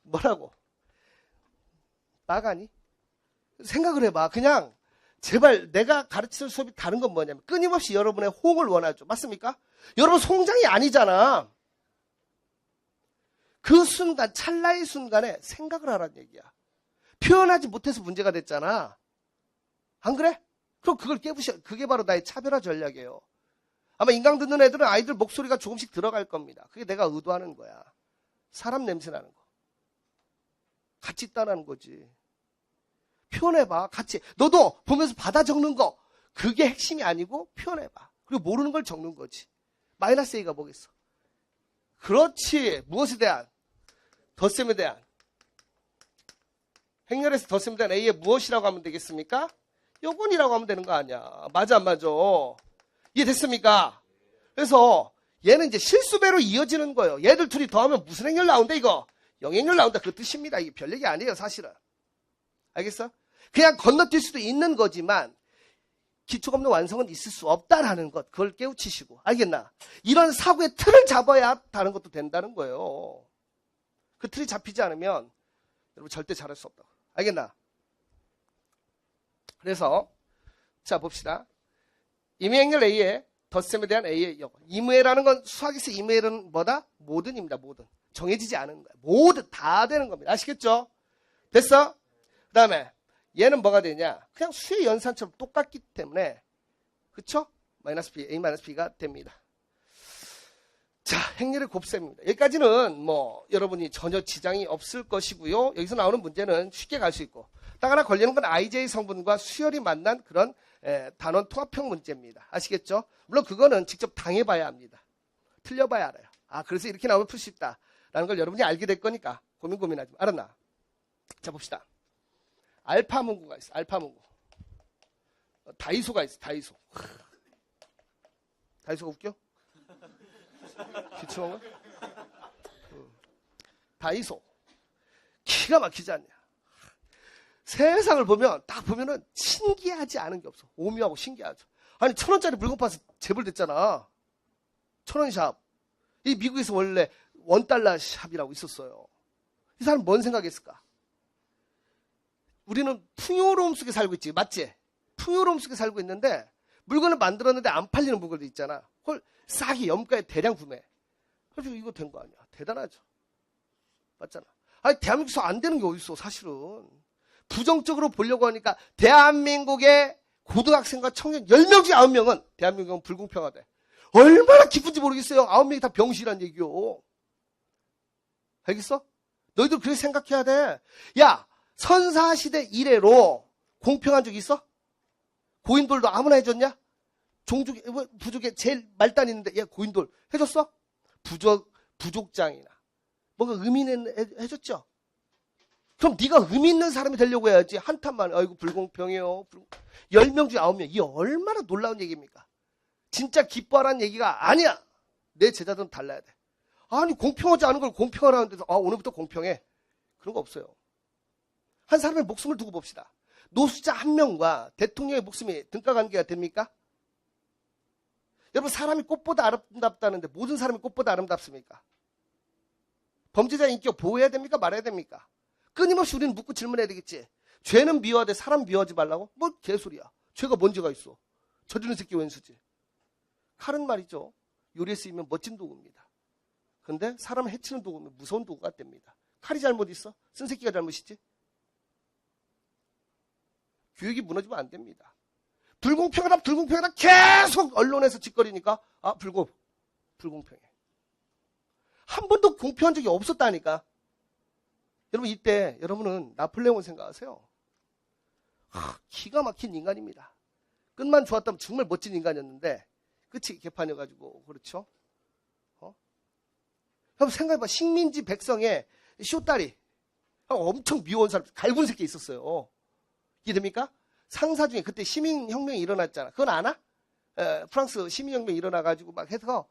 뭐라고? 나가니? 생각을 해봐. 그냥 제발 내가 가르치는 수업이 다른 건 뭐냐면 끊임없이 여러분의 호응을 원하죠. 맞습니까? 여러분 송장이 아니잖아. 그 순간, 찰나의 순간에 생각을 하라는 얘기야. 표현하지 못해서 문제가 됐잖아. 안 그래? 그럼 그걸 깨부셔. 그게 바로 나의 차별화 전략이에요. 아마 인강 듣는 애들은 아이들 목소리가 조금씩 들어갈 겁니다. 그게 내가 의도하는 거야. 사람 냄새 나는 거. 같이 있다는 거지. 표현해봐. 같이. 너도 보면서 받아 적는 거. 그게 핵심이 아니고 표현해봐. 그리고 모르는 걸 적는 거지. 마이너스 A가 뭐겠어? 그렇지. 무엇에 대한? 덧셈에 대한. 행렬에서 덧셈에 대한 A의 무엇이라고 하면 되겠습니까? 요건이라고 하면 되는 거 아니야. 맞아 안 맞아? 이해됐습니까? 그래서 얘는 이제 실수배로 이어지는 거예요. 얘들 둘이 더하면 무슨 행렬 나온다 이거? 영행렬 나온다 그 뜻입니다. 이게 별 얘기 아니에요 사실은. 알겠어? 그냥 건너뛸 수도 있는 거지만 기초가 없는 완성은 있을 수 없다라는 것. 그걸 깨우치시고. 알겠나? 이런 사고의 틀을 잡아야 다른 것도 된다는 거예요. 그 틀이 잡히지 않으면 여러분 절대 잘할 수 없다고. 알겠나? 그래서 자 봅시다. 임의행렬 A의 덧셈에 대한 A의 요건. 임의라는 건 수학에서 임의는 뭐다? 모든입니다. 모든. 정해지지 않은 거야. 모든 다 되는 겁니다. 아시겠죠? 됐어? 그 다음에 얘는 뭐가 되냐? 그냥 수의 연산처럼 똑같기 때문에, 그쵸? 마이너스 b, a 마이너스 b가 됩니다. 자, 행렬의 곱셈입니다. 여기까지는 뭐 여러분이 전혀 지장이 없을 것이고요. 여기서 나오는 문제는 쉽게 갈 수 있고, 딱 하나 걸리는 건 IJ 성분과 수열이 만난 그런 단원 통합형 문제입니다. 아시겠죠? 물론 그거는 직접 당해봐야 합니다. 틀려봐야 알아요. 아, 그래서 이렇게 나오면 풀 수 있다라는 걸 여러분이 알게 될 거니까 고민하지 마. 알았나? 자, 봅시다. 알파 문구가 있어. 알파 문구. 다이소가 있어. 다이소. 다이소가 웃겨? 기침한 거? 다이소. 기가 막히지 않냐? 세상을 보면 딱 보면은 신기하지 않은 게 없어. 오묘하고 신기하죠. 아니 1,000원짜리 물건 파서 재벌됐잖아. 1,000원 샵. 이 미국에서 원래 $1 샵이라고 있었어요. 이 사람 뭔 생각했을까? 우리는 풍요로움 속에 살고 있지, 맞지? 풍요로움 속에 살고 있는데 물건을 만들었는데 안 팔리는 물건도 있잖아. 그걸 싸게 염가에 대량 구매. 그래서 이거 된 거 아니야? 대단하죠. 맞잖아. 아니 대한민국에서 안 되는 게 어딨어, 사실은. 부정적으로 보려고 하니까 대한민국의 고등학생과 청년 10명 중에 9명은 대한민국은 불공평하대. 얼마나 기쁜지 모르겠어요. 9명이 다 병신이란 얘기요. 알겠어? 너희들 그렇게 생각해야 돼. 야, 선사시대 이래로 공평한 적 있어? 고인돌도 아무나 해줬냐? 부족에 제일 말단 있는데 얘 고인돌 해줬어? 부족장이나 뭔가 의미 있는 해줬죠? 그럼 네가 의미 있는 사람이 되려고 해야지. 한탄만 아이고 불공평해요. 10명 중에 9명. 이게 얼마나 놀라운 얘기입니까? 진짜 기뻐하라는 얘기가 아니야. 내 제자들은 달라야 돼. 아니 공평하지 않은 걸 공평하라는 데서 오늘부터 공평해. 그런 거 없어요. 한 사람의 목숨을 두고 봅시다. 노숙자 한 명과 대통령의 목숨이 등가관계가 됩니까? 여러분 사람이 꽃보다 아름답다는데 모든 사람이 꽃보다 아름답습니까? 범죄자의 인격 보호해야 됩니까? 말아야 됩니까? 끊임없이 우리는 묻고 질문해야 되겠지. 죄는 미워하되 사람 미워하지 말라고? 뭐 개소리야. 죄가 뭔 죄가 있어. 저주는 새끼 왼수지. 칼은 말이죠. 요리에 쓰이면 멋진 도구입니다. 그런데 사람을 해치는 도구면 무서운 도구가 됩니다. 칼이 잘못 있어? 쓴 새끼가 잘못이지? 교육이 무너지면 안 됩니다. 불공평하다 불공평하다 계속 언론에서 짓거리니까 불공평해. 한 번도 공평한 적이 없었다니까. 여러분 이때 여러분은 나폴레옹을 생각하세요. 기가 막힌 인간입니다. 끝만 좋았다면 정말 멋진 인간이었는데 끝이 개판이어가지고 그렇죠. 여러분 생각해봐. 식민지 백성의 쇼다리 엄청 미워한 사람 갈군 새끼 있었어요. 이해됩니까? 상사 중에 그때 시민혁명이 일어났잖아. 그건 아나? 프랑스 시민혁명이 일어나가지고 막 해서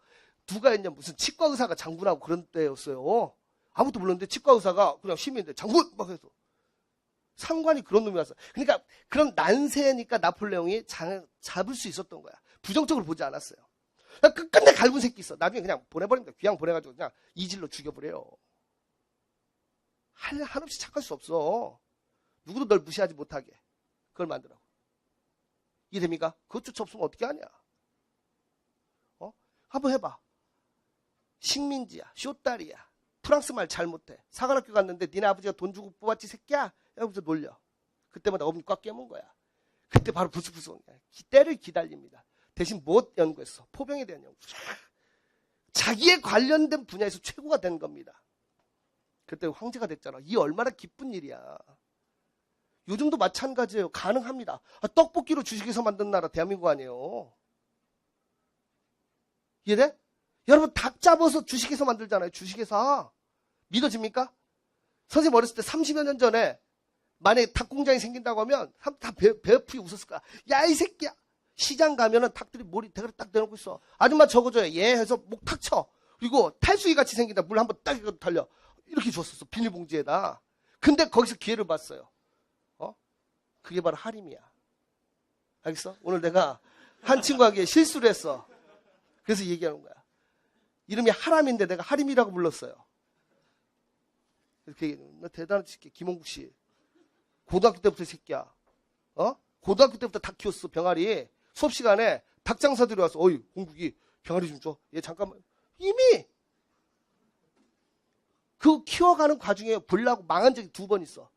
누가 했냐 무슨 치과의사가 장군하고 그런 때였어요. 아무것도 몰랐는데 치과의사가 그냥 시민인데 장군 막 해서 상관이 그런 놈이 왔어. 그러니까 그런 난세니까 나폴레옹이 잡을 수 있었던 거야. 부정적으로 보지 않았어요. 끝내 갈군 새끼 있어. 나중에 그냥 보내버립니다. 귀양 보내가지고 그냥 이질로 죽여버려요. 한없이 착할 수 없어. 누구도 널 무시하지 못하게 그걸 만들라고. 이해됩니까? 그것조차 없으면 어떻게 하냐. 한번 해봐. 식민지야, 쇼다리야, 프랑스 말 잘 못해. 사관학교 갔는데 니네 아버지가 돈 주고 뽑았지 새끼야? 여기서 놀려. 그때마다 어머니 꽉 깨문 거야. 그때 바로 부스부스 온 거야. 때를 기다립니다. 대신 못 연구했어? 포병에 대한 연구. 자기에 관련된 분야에서 최고가 된 겁니다. 그때 황제가 됐잖아. 이 얼마나 기쁜 일이야. 요즘도 마찬가지예요. 가능합니다. 떡볶이로 주식회사 만든 나라 대한민국 아니에요. 이해돼? 여러분 닭 잡아서 주식회사 만들잖아요. 주식회사. 믿어집니까? 선생님 어렸을 때 30여 년 전에 만약에 닭 공장이 생긴다고 하면 다 배아프게 웃었을 거야. 야 이 새끼야. 시장 가면은 닭들이 머리 대가리 딱 내놓고 있어. 아줌마 적어줘요. 예 해서 목 탁 쳐. 그리고 탈수기 같이 생긴다. 물 한번 딱 달려. 이렇게 줬었어. 비닐봉지에다. 근데 거기서 기회를 봤어요. 그게 바로 하림이야. 알겠어? 오늘 내가 한 친구에게 실수를 했어. 그래서 얘기하는 거야. 이름이 하람인데 내가 하림이라고 불렀어요. 이렇게 너 대단한 새끼 김홍국 씨. 고등학교 때부터 이 새끼야. 고등학교 때부터 닭 키웠어. 병아리. 수업 시간에 닭 장사들이 와서 어이 홍국이 병아리 좀 줘. 얘 잠깐만. 이미 그 키워가는 과정에 보려고 망한 적이 2번 있어.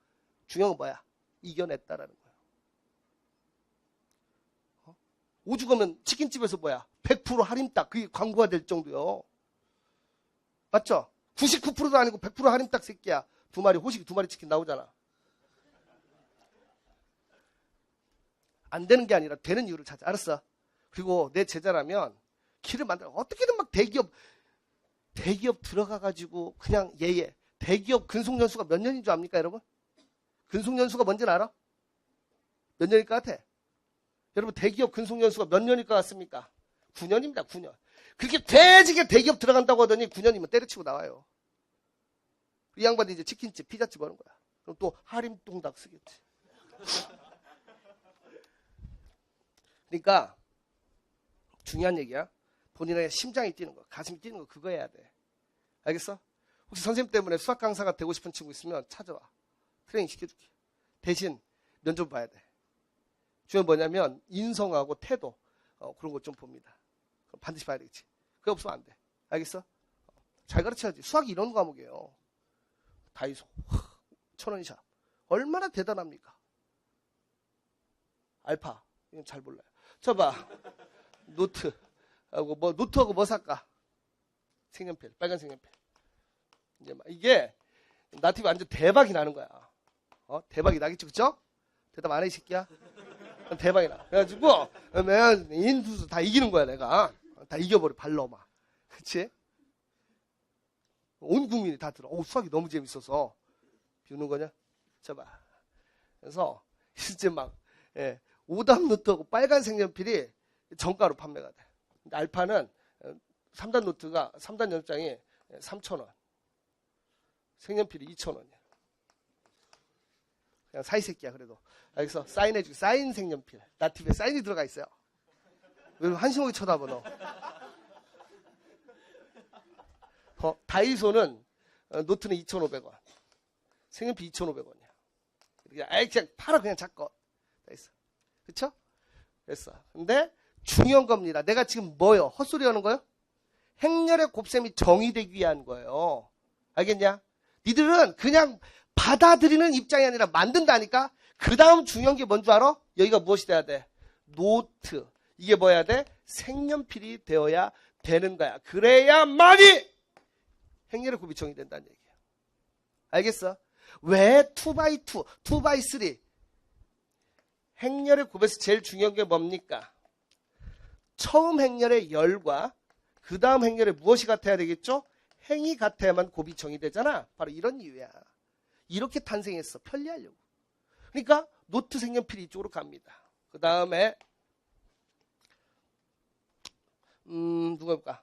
중요한 건 뭐야? 이겨냈다라는 거예요. 오죽하면 치킨집에서 뭐야? 100% 할인닭, 그게 광고가 될 정도요. 맞죠? 99%도 아니고 100% 할인닭 새끼야. 2마리, 호식이 2마리 치킨 나오잖아. 안 되는 게 아니라 되는 이유를 찾아. 알았어? 그리고 내 제자라면 길을 만들어. 어떻게든 막 대기업 들어가가지고 그냥 예예. 대기업 근속연수가 몇 년인 줄 압니까, 여러분? 근속연수가 뭔지는 알아? 몇 년일 것 같아? 여러분, 대기업 근속연수가 몇 년일 것 같습니까? 9년입니다, 9년. 그렇게 돼지게 대기업 들어간다고 하더니 9년이면 때려치고 나와요. 이 양반이 이제 치킨집, 피자집 하는 거야. 그럼 또 하림동닭 쓰겠지. 그러니까 중요한 얘기야. 본인의 심장이 뛰는 거, 가슴이 뛰는 거, 그거 해야 돼. 알겠어? 혹시 선생님 때문에 수학 강사가 되고 싶은 친구 있으면 찾아와. 트레이닝 시켜줄게. 대신 면접 봐야 돼. 중요한 뭐냐면 인성하고 태도, 그런 것 좀 봅니다. 그럼 반드시 봐야 되겠지. 그거 없으면 안 돼. 알겠어? 잘 가르쳐야지. 수학이 이런 과목이에요. 다이소 1,000원 샵 얼마나 대단합니까? 알파 이건 잘 몰라요. 저 봐. 노트하고 뭐 살까? 색연필, 빨간 색연필. 이제 막 이게 나티브 완전 대박이 나는 거야. 대박이 나겠지, 그쵸? 대답 안 해, 이 새끼야? 대박이 나. 그래가지고 내가 인투수 다 이기는 거야, 내가. 다 이겨버려, 발로 막. 그치? 온 국민이 다 들어. 수학이 너무 재밌어서. 비우는 거냐? 저 봐. 그래서 이제 막 오답 노트하고 빨간 색연필이 정가로 판매가 돼. 알파는 3단 노트가 3단 연장이 3,000원. 색연필이 2,000원이야. 그냥 사이새끼야 그래도. 여기서 사인해주기. 사인 색연필. 나티브에 사인이 들어가 있어요. 왜 한심하게 쳐다보노? 다이소는 노트는 2,500원. 색연필 2,500원이야. 그냥 팔아 그냥 작거. 다 있어. 그쵸? 됐어. 근데 중요한 겁니다. 내가 지금 뭐요? 헛소리 하는 거요? 행렬의 곱셈이 정의되기 위한 거예요. 알겠냐? 니들은 그냥 받아들이는 입장이 아니라 만든다니까? 그 다음 중요한 게 뭔 줄 알아? 여기가 무엇이 돼야 돼? 노트. 이게 뭐야 돼? 색연필이 되어야 되는 거야. 그래야만이 행렬의 곱이 정의된다는 얘기야. 알겠어? 왜 2x2, 2x3? 행렬의 곱에서 제일 중요한 게 뭡니까? 처음 행렬의 열과 그 다음 행렬의 무엇이 같아야 되겠죠? 행이 같아야만 곱이 정의되잖아. 바로 이런 이유야. 이렇게 탄생했어. 편리하려고. 그러니까 노트 색연필이 이쪽으로 갑니다. 그 다음에 누가 볼까?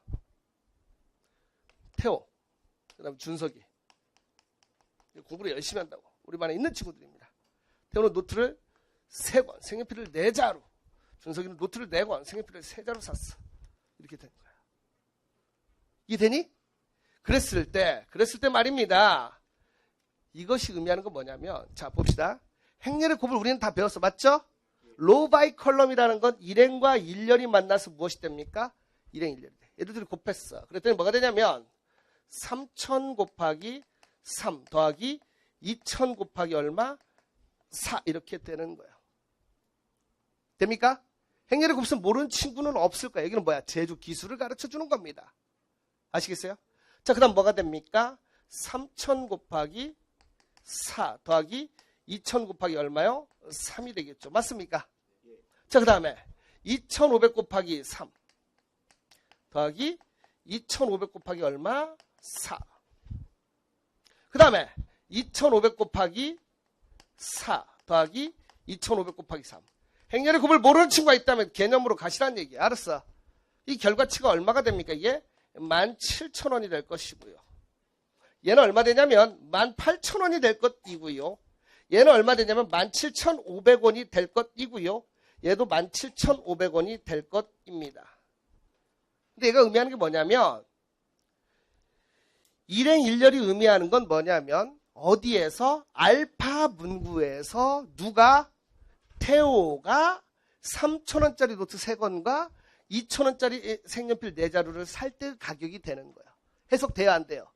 태호. 그 다음에 준석이. 공부를 열심히 한다고. 우리 반에 있는 친구들입니다. 태호는 노트를 3권, 색연필을 4자루. 준석이는 노트를 4권, 색연필을 3자루 샀어. 이렇게 된 거야. 이해되니? 그랬을 때 말입니다. 이것이 의미하는 건 뭐냐면, 자, 봅시다. 행렬의 곱을 우리는 다 배웠어. 맞죠? 로 바이 컬럼이라는 건 일행과 일렬이 만나서 무엇이 됩니까? 일행, 일렬이 돼. 얘들이 곱했어. 그랬더니 뭐가 되냐면, 3,000 곱하기 3 더하기 2,000 곱하기 얼마? 4 이렇게 되는 거예요. 됩니까? 행렬의 곱셈 모르는 친구는 없을 거예요. 여기는 뭐야? 제조 기술을 가르쳐 주는 겁니다. 아시겠어요? 자, 그 다음 뭐가 됩니까? 3,000 곱하기 4 더하기 2,000 곱하기 얼마요? 3이 되겠죠. 맞습니까? 자, 그 다음에 2,500 곱하기 3 더하기 2,500 곱하기 얼마? 4. 그 다음에 2,500 곱하기 4 더하기 2,500 곱하기 3. 행렬의 곱을 모르는 친구가 있다면 개념으로 가시라는 얘기야. 알았어. 이 결과치가 얼마가 됩니까? 이게 17,000원이 될 것이고요. 얘는 얼마 되냐면 18,000원이 될 것이고요. 얘는 얼마 되냐면 17,500원이 될 것이고요. 얘도 17,500원이 될 것입니다. 근데 얘가 의미하는 게 뭐냐면 일행 일렬이 의미하는 건 뭐냐면 어디에서 알파 문구에서 누가 태호가 3,000원짜리 노트 3권과 2,000원짜리 색연필 4자루를 살 때 가격이 되는 거야. 해석돼야 안 돼요?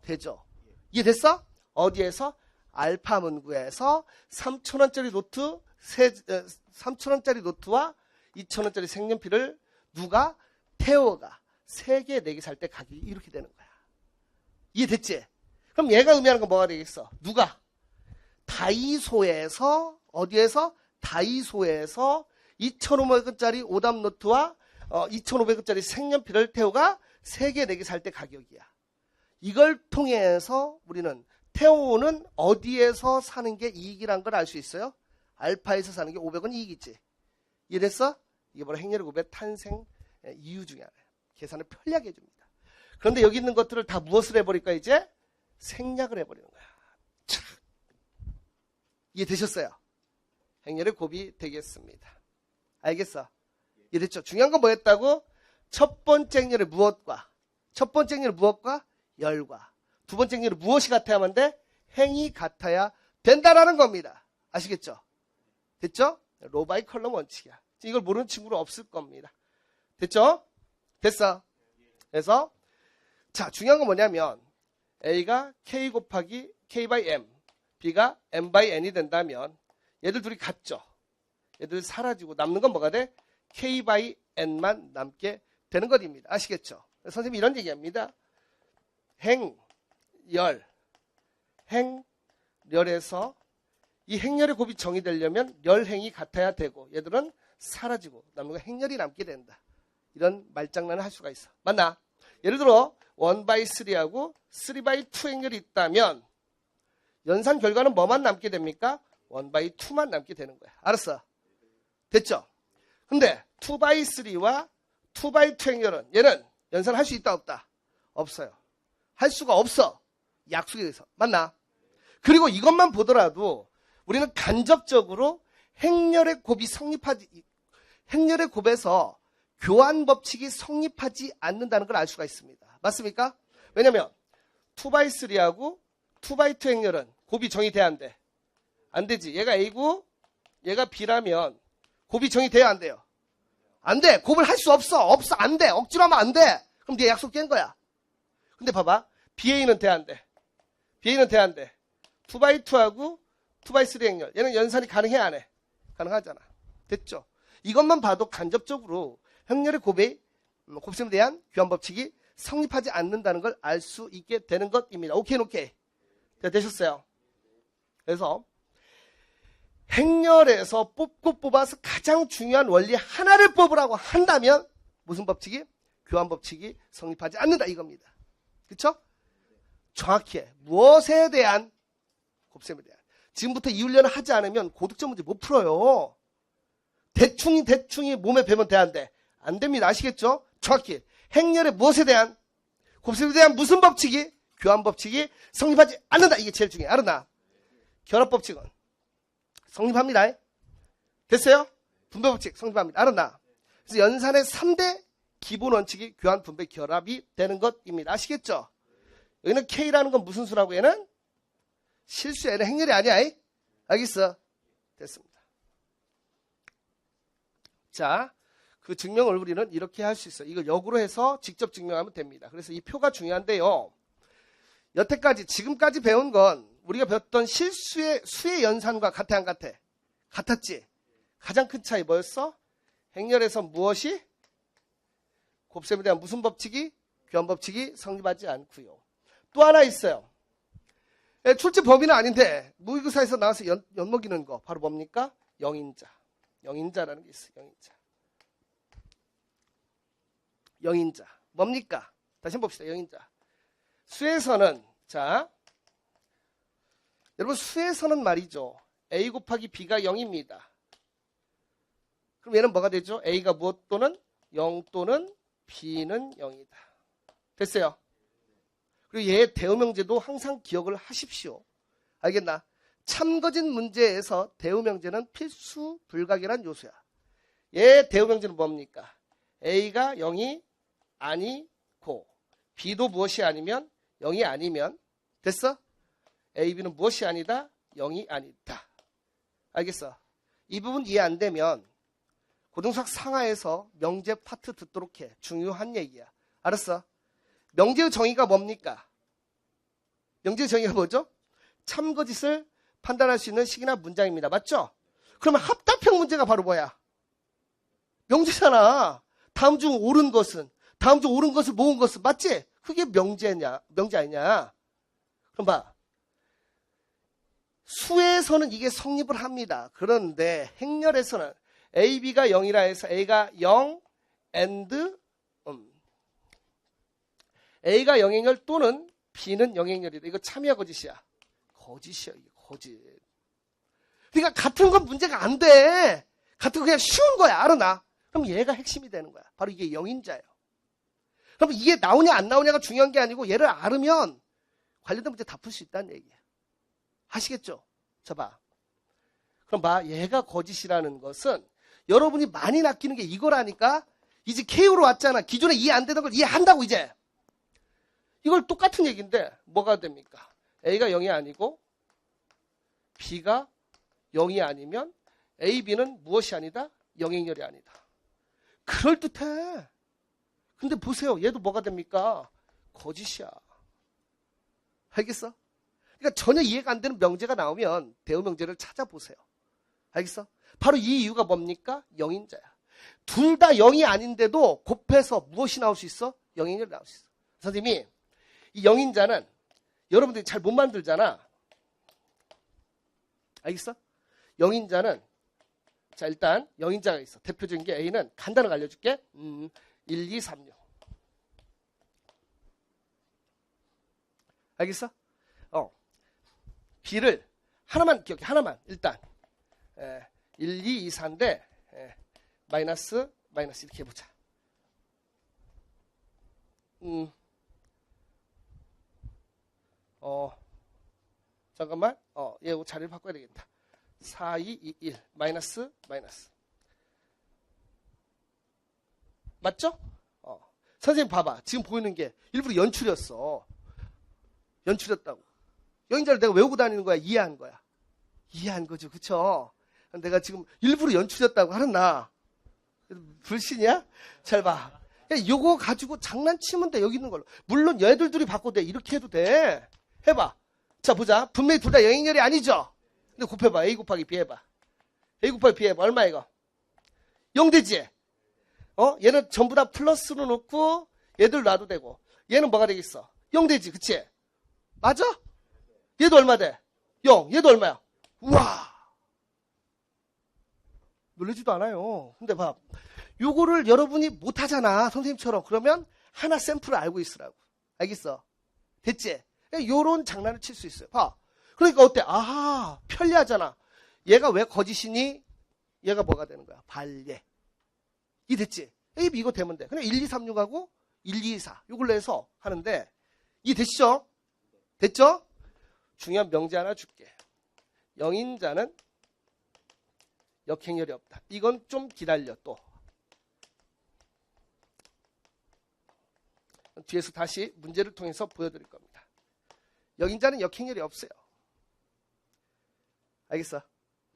되죠. 이해됐어? 어디에서? 알파 문구에서 3,000원짜리 노트 3,000원짜리 노트와 2,000원짜리 색연필을 누가? 태호가 3개, 4개 살 때 가격이 이렇게 되는 거야. 이해됐지? 그럼 얘가 의미하는 건 뭐가 되겠어? 누가? 다이소에서 어디에서? 다이소에서 2,500원짜리 오답 노트와 2,500원짜리 색연필을 태호가 3개, 4개 살 때 가격이야. 이걸 통해서 우리는 태호는 어디에서 사는 게 이익이란 걸 알 수 있어요? 알파에서 사는 게 500원 이익이지. 이해됐어? 이게 바로 행렬의 곱의 탄생 이유 중에 하나예요. 계산을 편리하게 해줍니다. 그런데 여기 있는 것들을 다 무엇을 해버릴까 이제? 생략을 해버리는 거야. 촥. 이해되셨어요? 행렬의 곱이 되겠습니다. 알겠어? 이해됐죠? 중요한 건 뭐였다고? 첫 번째 행렬의 무엇과? 첫 번째 행렬의 무엇과? 열과. 두 번째 행렬의 무엇이 같아야만 돼? 행이 같아야 된다라는 겁니다. 아시겠죠? 됐죠? 로바이 컬럼 원칙이야. 이걸 모르는 친구는 없을 겁니다. 됐죠? 됐어. 그래서 자, 중요한 건 뭐냐면 A가 K 곱하기 K by M, B가 M by N이 된다면 얘들 둘이 같죠? 얘들 사라지고 남는 건 뭐가 돼? K by N만 남게 되는 것입니다. 아시겠죠? 선생님이 이런 얘기합니다. 행열에서 이 행열의 곱이 정의되려면 열행이 같아야 되고 얘들은 사라지고 남는 건 행열이 남게 된다. 이런 말장난을 할 수가 있어. 맞나? 예를 들어 1/3하고 3/2 행렬이 있다면 연산 결과는 뭐만 남게 됩니까? 1/2만 남게 되는 거야. 알았어? 됐죠? 근데 2/3와 2/2 행렬은 얘는 연산할 수 있다 없다? 없어요. 할 수가 없어. 약속에 대해서. 맞나? 그리고 이것만 보더라도 우리는 간접적으로 행렬의 곱이 행렬의 곱에서 교환 법칙이 성립하지 않는다는 걸 알 수가 있습니다. 맞습니까? 왜냐면 2/3하고 2/2 행렬은 곱이 정의돼야 안 돼. 안 되지. 얘가 A고 얘가 B라면 곱이 정의돼야 안 돼요. 안 돼. 곱을 할 수 없어. 없어. 안 돼. 억지로 하면 안 돼. 그럼 네 약속 깬 거야. 근데 봐봐. BA는 돼 안 돼? BA는 돼 안 돼? 2/2하고 2/3 행렬. 얘는 연산이 가능해 안 해? 가능하잖아. 됐죠? 이것만 봐도 간접적으로 행렬의 곱셈에 대한 교환 법칙이 성립하지 않는다는 걸 알 수 있게 되는 것입니다. 오케이. 자, 되셨어요? 그래서 행렬에서 뽑고 뽑아서 가장 중요한 원리 하나를 뽑으라고 한다면 무슨 법칙이? 교환 법칙이 성립하지 않는다 이겁니다. 그렇죠? 정확히 해. 무엇에 대한? 곱셈에 대한. 지금부터 이 훈련을 하지 않으면 고득점 문제 못 풀어요. 대충이 몸에 배면 돼 안 돼? 안 됩니다. 아시겠죠? 정확히. 행렬의 무엇에 대한? 곱셈에 대한 무슨 법칙이? 교환 법칙이 성립하지 않는다. 이게 제일 중요해. 알았나? 결합 법칙은 성립합니다. 됐어요? 분배 법칙 성립합니다. 알았나? 그래서 연산의 3대 기본 원칙이 교환, 분배, 결합이 되는 것입니다. 아시겠죠? 여기는 K라는 건 무슨 수라고? 얘는 실수, 얘는 행렬이 아니야. 알겠어? 됐습니다. 자, 그 증명을 우리는 이렇게 할 수 있어요. 이걸 역으로 해서 직접 증명하면 됩니다. 그래서 이 표가 중요한데요. 여태까지, 지금까지 배운 건 우리가 배웠던 수의 연산과 같아 안 같아? 같았지? 가장 큰 차이 뭐였어? 행렬에서 무엇이? 곱셈에 대한 무슨 법칙이? 교환 법칙이 성립하지 않고요. 또 하나 있어요. 출제 범위는 아닌데 모의고사에서 나와서 엿먹이는 거 바로 뭡니까? 영인자. 영인자라는 게 있어요. 영인자. 뭡니까? 다시 한번 봅시다. 영인자. 수에서는 자 여러분 수에서는 말이죠. A 곱하기 B가 0입니다. 그럼 얘는 뭐가 되죠? A가 무엇 또는 0 또는 B는 0이다. 됐어요? 그리고 얘의 대우명제도 항상 기억을 하십시오. 알겠나? 참거진 문제에서 대우명제는 필수 불가결한 요소야. 얘의 대우명제는 뭡니까? A가 0이 아니고 B도 무엇이 아니면 0이 아니면 됐어? A, B는 무엇이 아니다? 0이 아니다. 알겠어? 이 부분 이해 안 되면 고등수학 상하에서 명제 파트 듣도록 해. 중요한 얘기야. 알았어? 명제의 정의가 뭡니까? 명제의 정의가 뭐죠? 참거짓을 판단할 수 있는 식이나 문장입니다. 맞죠? 그러면 합답형 문제가 바로 뭐야? 명제잖아. 다음 중 옳은 것은, 다음 중 옳은 것을 모은 것은, 맞지? 그게 명제냐, 명제 아니냐? 그럼 봐. 수에서는 이게 성립을 합니다. 그런데 행렬에서는 A, B가 0이라 해서 A가 0 and A가 영행렬 또는 B는 영행렬이다. 이거 참이야 거짓이야? 거짓이야. 이게 거짓. 그러니까 같은 건 문제가 안 돼. 같은 거 그냥 쉬운 거야. 알아나. 그럼 얘가 핵심이 되는 거야. 바로 이게 영인자예요. 그럼 이게 나오냐 안 나오냐가 중요한 게 아니고 얘를 알으면 관련된 문제 다 풀 수 있다는 얘기야. 아시겠죠? 자 봐. 그럼 봐. 얘가 거짓이라는 것은 여러분이 많이 낚이는 게 이거라니까. 이제 K로 왔잖아. 기존에 이해 안 되는 걸 이해한다고 이제. 이걸 똑같은 얘기인데 뭐가 됩니까? A가 0이 아니고 B가 0이 아니면 A, B는 무엇이 아니다? 영행렬이 아니다. 그럴듯해. 근데 보세요. 얘도 뭐가 됩니까? 거짓이야. 알겠어? 그러니까 전혀 이해가 안 되는 명제가 나오면 대우명제를 찾아보세요. 알겠어? 바로 이 이유가 뭡니까? 영인자야. 둘 다 0이 아닌데도 곱해서 무엇이 나올 수 있어? 영행렬이 나올 수 있어. 선생님이 이 영인자는 여러분들이 잘 못 만들잖아. 알겠어? 영인자는 자 일단 영인자가 있어. 대표적인 게 A는 간단하게 알려줄게. 1, 2, 3, 6. 알겠어? B를 하나만 기억해. 하나만 일단 1, 2, 2, 4인데 마이너스 이렇게 해보자. 잠깐만. 얘 자리를 바꿔야 되겠다. 4, 2, 2, 1. 마이너스. 맞죠? 선생님 봐봐. 지금 보이는 게 일부러 연출이었어. 연출이었다고. 영인자를 내가 외우고 다니는 거야? 이해한 거야? 이해한 거죠. 그쵸? 내가 지금 일부러 연출이었다고 하나? 불신이야? 잘 봐. 요거 가지고 장난치면 돼. 여기 있는 걸로. 물론 얘들 둘이 바꿔도 돼. 이렇게 해도 돼. 해봐. 자 보자. 분명히 둘 다 영행렬이 아니죠? 근데 곱해봐. A 곱하기 B 해봐. A 곱하기 B 해봐. 얼마 이거? 0 되지? 얘는 전부 다 플러스로 놓고 얘들 놔도 되고 얘는 뭐가 되겠어? 0 되지? 그치? 맞아? 얘도 얼마 돼? 0. 얘도 얼마야? 우와! 놀라지도 않아요. 근데 봐. 요거를 여러분이 못하잖아. 선생님처럼. 그러면 하나 샘플을 알고 있으라고. 알겠어? 됐지? 요런 장난을 칠 수 있어요. 봐. 그러니까 어때? 아하, 편리하잖아. 얘가 왜 거짓이니? 얘가 뭐가 되는 거야? 발예. 이 됐지? A, B 이거 되면 돼. 그냥 1, 2, 3, 6하고 1, 2, 4. 요걸로 해서 하는데 이 되시죠? 됐죠? 중요한 명제 하나 줄게. 영인자는 역행렬이 없다. 이건 좀 기다려 또. 뒤에서 다시 문제를 통해서 보여드릴 겁니다. 영인자는 역행렬이 없어요. 알겠어?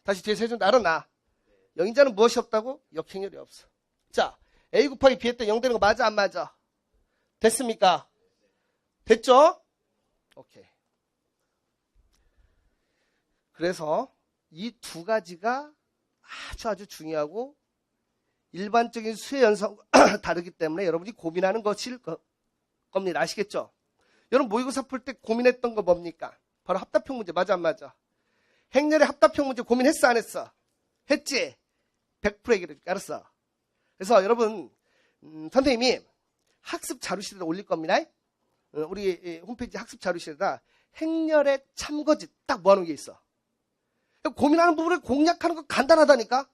다시 뒤에서 해준 알아놔. 영인자는 무엇이 없다고? 역행렬이 없어. 자, A 곱하기 B 했더니 0 되는 거 맞아 안 맞아? 됐습니까? 됐죠? 오케이. 그래서 이 두 가지가 아주 중요하고 일반적인 수의 연산과 다르기 때문에 여러분이 고민하는 것일 겁니다. 아시겠죠? 여러분 모의고사 풀 때 고민했던 거 뭡니까? 바로 합답형 문제. 맞아 안 맞아? 행렬의 합답형 문제 고민했어 안 했어? 했지? 100% 얘기를 해줄게. 알았어? 그래서 여러분 선생님이 학습 자료실에 올릴 겁니다. 우리 홈페이지 학습 자료실에다 행렬의 참거짓 딱 모아놓은 게 있어. 고민하는 부분을 공략하는 거 간단하다니까?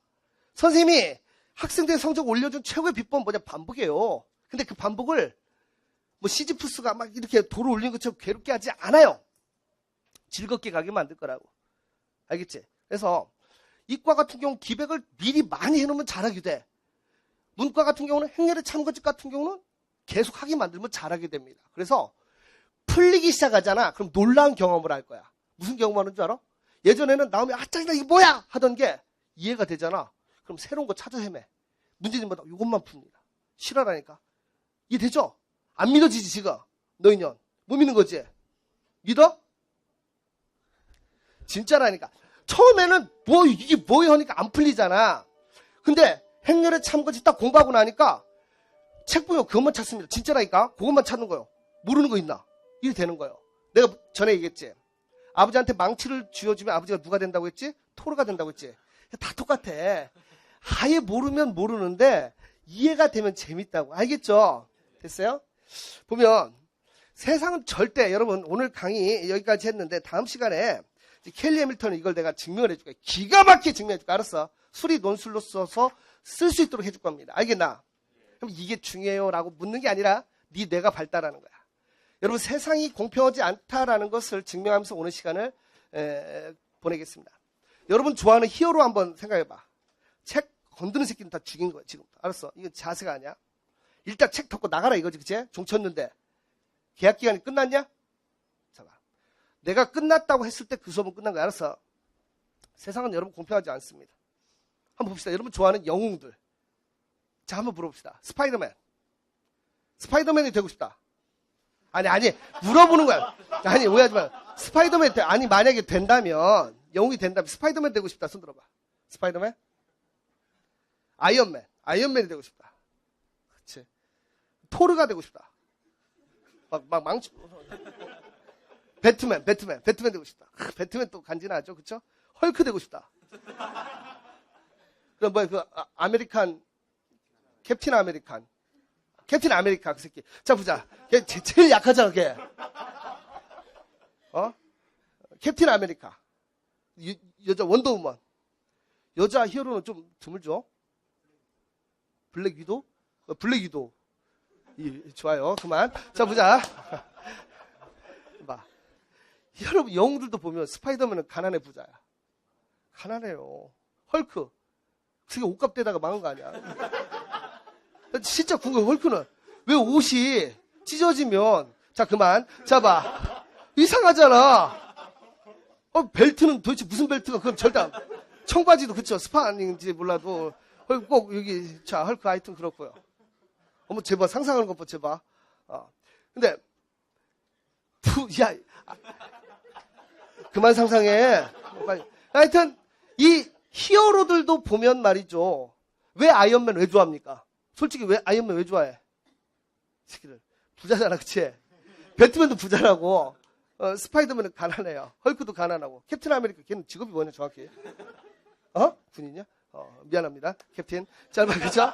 선생님이 학생들 성적 올려준 최고의 비법은 뭐냐? 반복이에요. 근데 그 반복을 뭐 시지프스가 막 이렇게 돌을 올리는 것처럼 괴롭게 하지 않아요. 즐겁게 가게 만들 거라고. 알겠지? 그래서 이과 같은 경우는 기백을 미리 많이 해놓으면 잘하게 돼. 문과 같은 경우는 행렬의 참거짓 같은 경우는 계속 하게 만들면 잘하게 됩니다. 그래서 풀리기 시작하잖아. 그럼 놀라운 경험을 할 거야. 무슨 경험하는 줄 알아? 예전에는 나오면 아 짜증나 이게 뭐야 하던 게 이해가 되잖아. 그럼 새로운 거 찾아 헤매. 문제집마다 이것만 풉니다. 실화라니까. 이해되죠? 안 믿어지지 지금? 너희년 못 믿는 거지? 믿어? 진짜라니까. 처음에는 뭐 이게 뭐야 하니까 안 풀리잖아. 근데 행렬의 참거지 딱 공부하고 나니까 책 보면 그것만 찾습니다. 진짜라니까. 그것만 찾는 거예요. 모르는 거 있나? 이렇게 되는 거예요. 내가 전에 얘기했지. 아버지한테 망치를 쥐어주면 아버지가 누가 된다고 했지? 토르가 된다고 했지. 다 똑같아. 아예 모르면 모르는데 이해가 되면 재밌다고. 알겠죠? 됐어요? 보면 세상은 절대, 여러분 오늘 강의 여기까지 했는데 다음 시간에 켈리 해밀턴은 이걸 내가 증명을 해줄 거야. 기가 막히게 증명해 줄 거야. 알았어? 수리 논술로 써서 쓸 수 있도록 해줄 겁니다. 알겠나? 그럼 이게 중요해요 라고 묻는 게 아니라 네 뇌가 발달하는 거야. 여러분 세상이 공평하지 않다라는 것을 증명하면서 오늘 시간을 보내겠습니다. 여러분 좋아하는 히어로 한번 생각해봐. 책 건드는 새끼는 다 죽인 거야 지금. 알았어? 이건 자세가 아니야. 일단 책 덮고 나가라 이거지. 그치? 종 쳤는데 계약 기간이 끝났냐? 잠깐. 내가 끝났다고 했을 때 그 수업은 끝난 거야. 알았어? 세상은 여러분 공평하지 않습니다. 한번 봅시다. 여러분 좋아하는 영웅들. 자, 한번 물어봅시다. 스파이더맨. 스파이더맨이 되고 싶다. 아니, 물어보는 거야. 아니, 오해하지 마. 스파이더맨, 아니, 만약에 된다면, 영웅이 된다면, 스파이더맨 되고 싶다. 손 들어봐. 스파이더맨? 아이언맨. 아이언맨이 되고 싶다. 그치. 토르가 되고 싶다. 막 망치. 배트맨 되고 싶다. 배트맨 또 간지나죠. 그쵸? 헐크 되고 싶다. 그럼 아메리칸, 캡틴 아메리카, 그 새끼. 자, 보자. 걔 제일 약하잖아, 걔. 캡틴 아메리카. 여자 원더우먼. 여자 히어로는 좀 드물죠? 블랙 위도? 블랙 위도. 좋아요. 그만. 자, 보자. 봐. 여러분, 영웅들도 보면 스파이더맨은 가난해 부자야. 가난해요. 헐크. 그게 옷값대다가 망한 거 아니야? 진짜 궁금해. 헐크는 왜 옷이 찢어지면, 자, 그만. 자, 봐. 이상하잖아. 벨트는 도대체 무슨 벨트가, 그럼 절대 청바지도 그쵸. 스파 아닌지 몰라도 꼭 여기, 자, 헐크 하여튼 그렇고요. 어머, 제발 상상하는 것 봐, 제발. 근데 야, 그만 상상해. 빨리. 하여튼 이 히어로들도 보면 말이죠. 왜 아이언맨 왜 좋아합니까? 솔직히 왜 아이언맨 왜 좋아해? 새끼들 부자잖아, 그치? 배트맨도 부자라고. 스파이더맨은 가난해요. 헐크도 가난하고. 캡틴 아메리카 걔는 직업이 뭐냐 정확히? 군인이야? 미안합니다, 캡틴. 자, 그죠?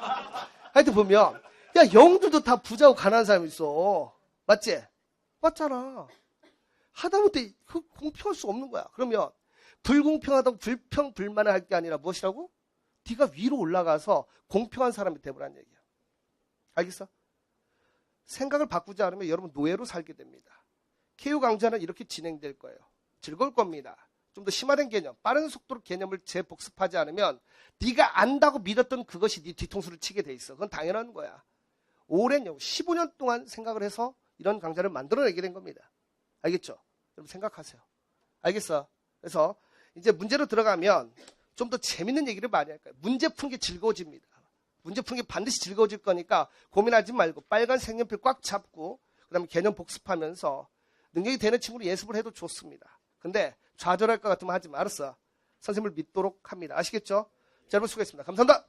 하여튼 보면 야, 영웅들도 다 부자고 가난한 사람이 있어. 맞지? 맞잖아. 하다못해 공평할 수 없는 거야. 그러면 불공평하다고 불평불만을 할 게 아니라 무엇이라고? 네가 위로 올라가서 공평한 사람이 되보라는 얘기야. 알겠어? 생각을 바꾸지 않으면 여러분 노예로 살게 됩니다. KU 강좌는 이렇게 진행될 거예요. 즐거울 겁니다. 좀 더 심화된 개념, 빠른 속도로 개념을 재복습하지 않으면 네가 안다고 믿었던 그것이 네 뒤통수를 치게 돼 있어. 그건 당연한 거야. 오랜 15년 동안 생각을 해서 이런 강좌를 만들어내게 된 겁니다. 알겠죠? 여러분 생각하세요. 알겠어? 그래서 이제 문제로 들어가면 좀 더 재밌는 얘기를 많이 할 거예요. 문제 푸는 게 즐거워집니다. 문제 푸는 게 반드시 즐거워질 거니까 고민하지 말고 빨간 색연필 꽉 잡고 그다음에 개념 복습하면서 능력이 되는 친구로 예습을 해도 좋습니다. 근데 좌절할 것 같으면 하지 마. 알았어? 선생님을 믿도록 합니다. 아시겠죠? 자, 여러분 수고했습니다. 감사합니다.